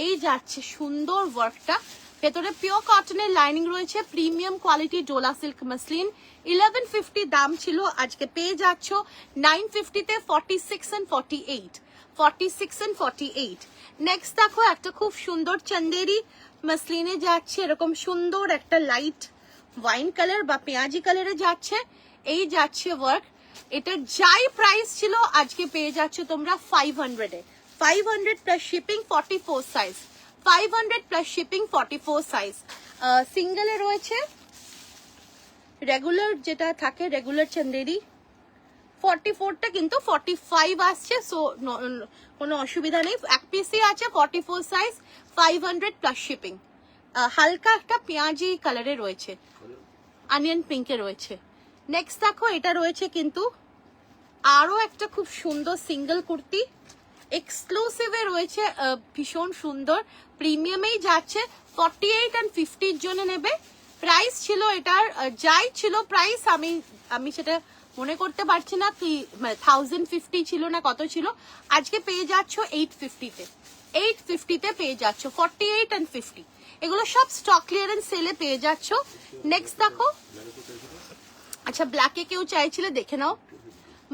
এই যাচ্ছে সুন্দর ওয়ার্কটা, ভেতরে পিওর কটনের লাইনিং রয়েছে, premium quality dola silk muslin, 1150 দাম ছিল, আজকে পেয়ে যাচ্ছ 950 তে। 46 and 48, 46 and 48। নেক্সট দেখো একটা খুব সুন্দর চন্দেরি মাসলিনে যাচ্ছে, এরকম সুন্দর একটা লাইট ওয়াইন কালার বা পেঁয়াজি কালারে যাচ্ছে, এই যাচ্ছে ওয়ার্ক। এটা যাই প্রাইস ছিল আজকে পেয়ে যাচ্ছ তোমরা 500 এ, 500 plus shipping, 44 size, 500 plus shipping, 44 size. সিঙ্গেলে রয়েছে রেগুলার যেটা থাকে রেগুলার চন্দেরি 44টা কিন্তু 45 আসছে, সো কোনো অসুবিধা নেই। এক পিসই আছে 44 সাইজ, 500 প্লাস শিপিং। হালকা একটা পেঁয়াজি কালারে রয়েছে, অনিয়ন পিঙ্কে রয়েছে। নেক্সট দেখো এটা রয়েছে কিন্তু আরো একটা খুব সুন্দর সিঙ্গেল কুর্তি, এক্সক্লুসিভে রয়েছে, ভীষণ সুন্দর, প্রিমিয়ামেই যাচ্ছে। 48 and 50 এর জন্য নেবে। প্রাইস ছিল এটার যাই ছিল প্রাইস, আমি সেটা মনে করতে পারছি না কি, মানে 1050 ছিল না কত ছিল, আজকে পেয়ে যাচ্ছ 850-তে, 850-তে পেয়ে যাচ্ছ। 48 and 50 এগুলো সব স্টক ক্লিয়ারেন্স সেলে পেয়ে যাচ্ছ। নেক্সট দেখো, আচ্ছা ব্ল্যাকে কেউ চাইছিলে দেখে নাও,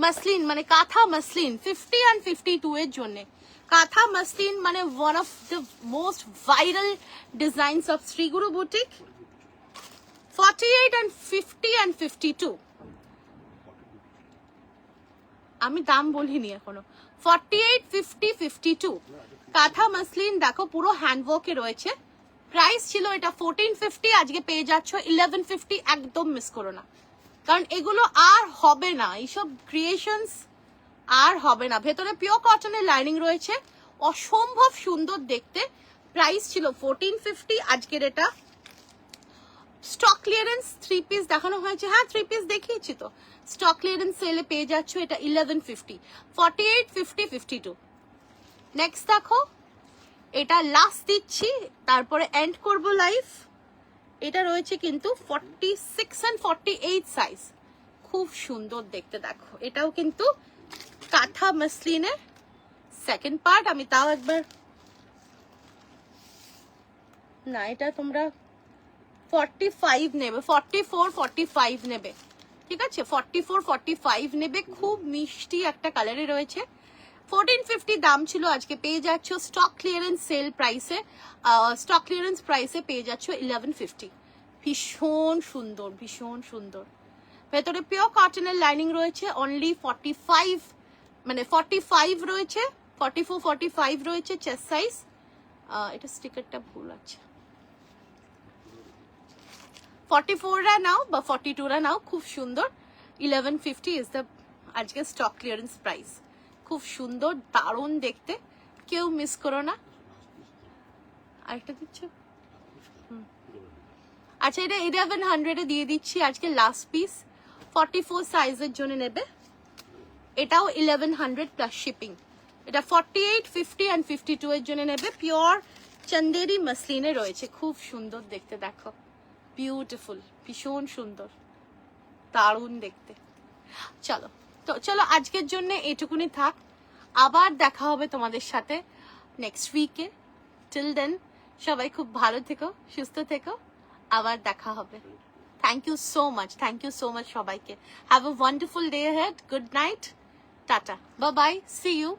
মাসলিন মানে কাঁথা মাসলিন 50 and 52 এর জন্য। কাঁথা মাসলিন মানে one of the most viral designs of Shri Guru boutique. 48 and 50 and 52, আমি দাম বলিনি এখনো। 48, 50, 52 কাঁথা মাসলিন দেখো পুরো হ্যান্ডওয়ার্কে রয়েছে। প্রাইস ছিল এটা 1450, আজকে পেয়ে যাচ্ছ 1150। একদম মিস করো না, কারণ এগুলো আর হবে না, এইসব ক্রিয়েশনস আর হবে না। ভেতরে পিওর কটনের লাইনিং রয়েছে, অসম্ভব সুন্দর দেখতে। প্রাইস ছিল 1450, আজকের এটা স্টক ক্লিয়ারেন্স 3 পিস দেখানো হয়েছে, হ্যাঁ 3 পিস দেখিয়েছি তো। স্টক ক্লিয়ারেন্স সেলে পেয়ে যাচ্ছ এটা 1150, 48, 50, 52। নেক্সট দেখো, এটা লাস্ট দিচ্ছি, তারপরে এন্ড করব লাইভ। এটা রয়েছে কিন্তু 46 and 48 সাইজ, খুব সুন্দর দেখতে দেখো। এটাও কিন্তু কাঁথা মাসলিনের সেকেন্ড পার্ট। আমি তাও একবার, না এটা তোমরা 45 নেবে, 44, 45 নেবে, ঠিক আছে 44, 45 নেবে। খুব মিষ্টি একটা কালারে রয়েছে। 1450 দাম ছিল, আজকে পেয়ে যাচ্ছ স্টক ক্লিয়ারেন্স সেল প্রাইসে, স্টক ক্লিয়ারেন্স প্রাইসে পেয়ে যাচ্ছ 1150। ভীষণ সুন্দর, ভীষণ সুন্দর। ভেতরে পিওর কটনের লাইনিং রয়েছে, অনলি 45 মানে 45 রয়েছে, 44, 45 রয়েছে চেস্ট সাইজ। এটা স্টিকারটা ভুল আছে, 44রা নাও বা 42রা নাও, খুব সুন্দর। 1150 ইজ দ্য আজকে স্টক ক্লিয়ারেন্স প্রাইস। খুব সুন্দর, দারুণ দেখতে, কেউ মিস করো না। আরেকটা দিচ্ছ, আচ্ছা এটা 1100-এ দিয়ে দিচ্ছি আজকে লাস্ট পিস। 44 সাইজের জন্য নেবে, এটাও 1100 প্লাস শিপিং। এটা 48, 50 and 52 এর জন্য নেবে। পিওর চন্দেরি মাসলিনে রয়েছে, খুব সুন্দর দেখতে দেখো, বিউটিফুল, ভীষণ সুন্দর, দারুণ দেখতে। চলো তো, চলো আজকের জন্য এটুকুনি থাক, আবার দেখা হবে তোমাদের সাথে নেক্সট উইকে। টিল দেন সবাই খুব ভালো থেকো, সুস্থ থেকো, আবার দেখা হবে। Thank you so much, thank you so much সবাইকে। Have a wonderful day ahead, good night, tata, bye bye, see you.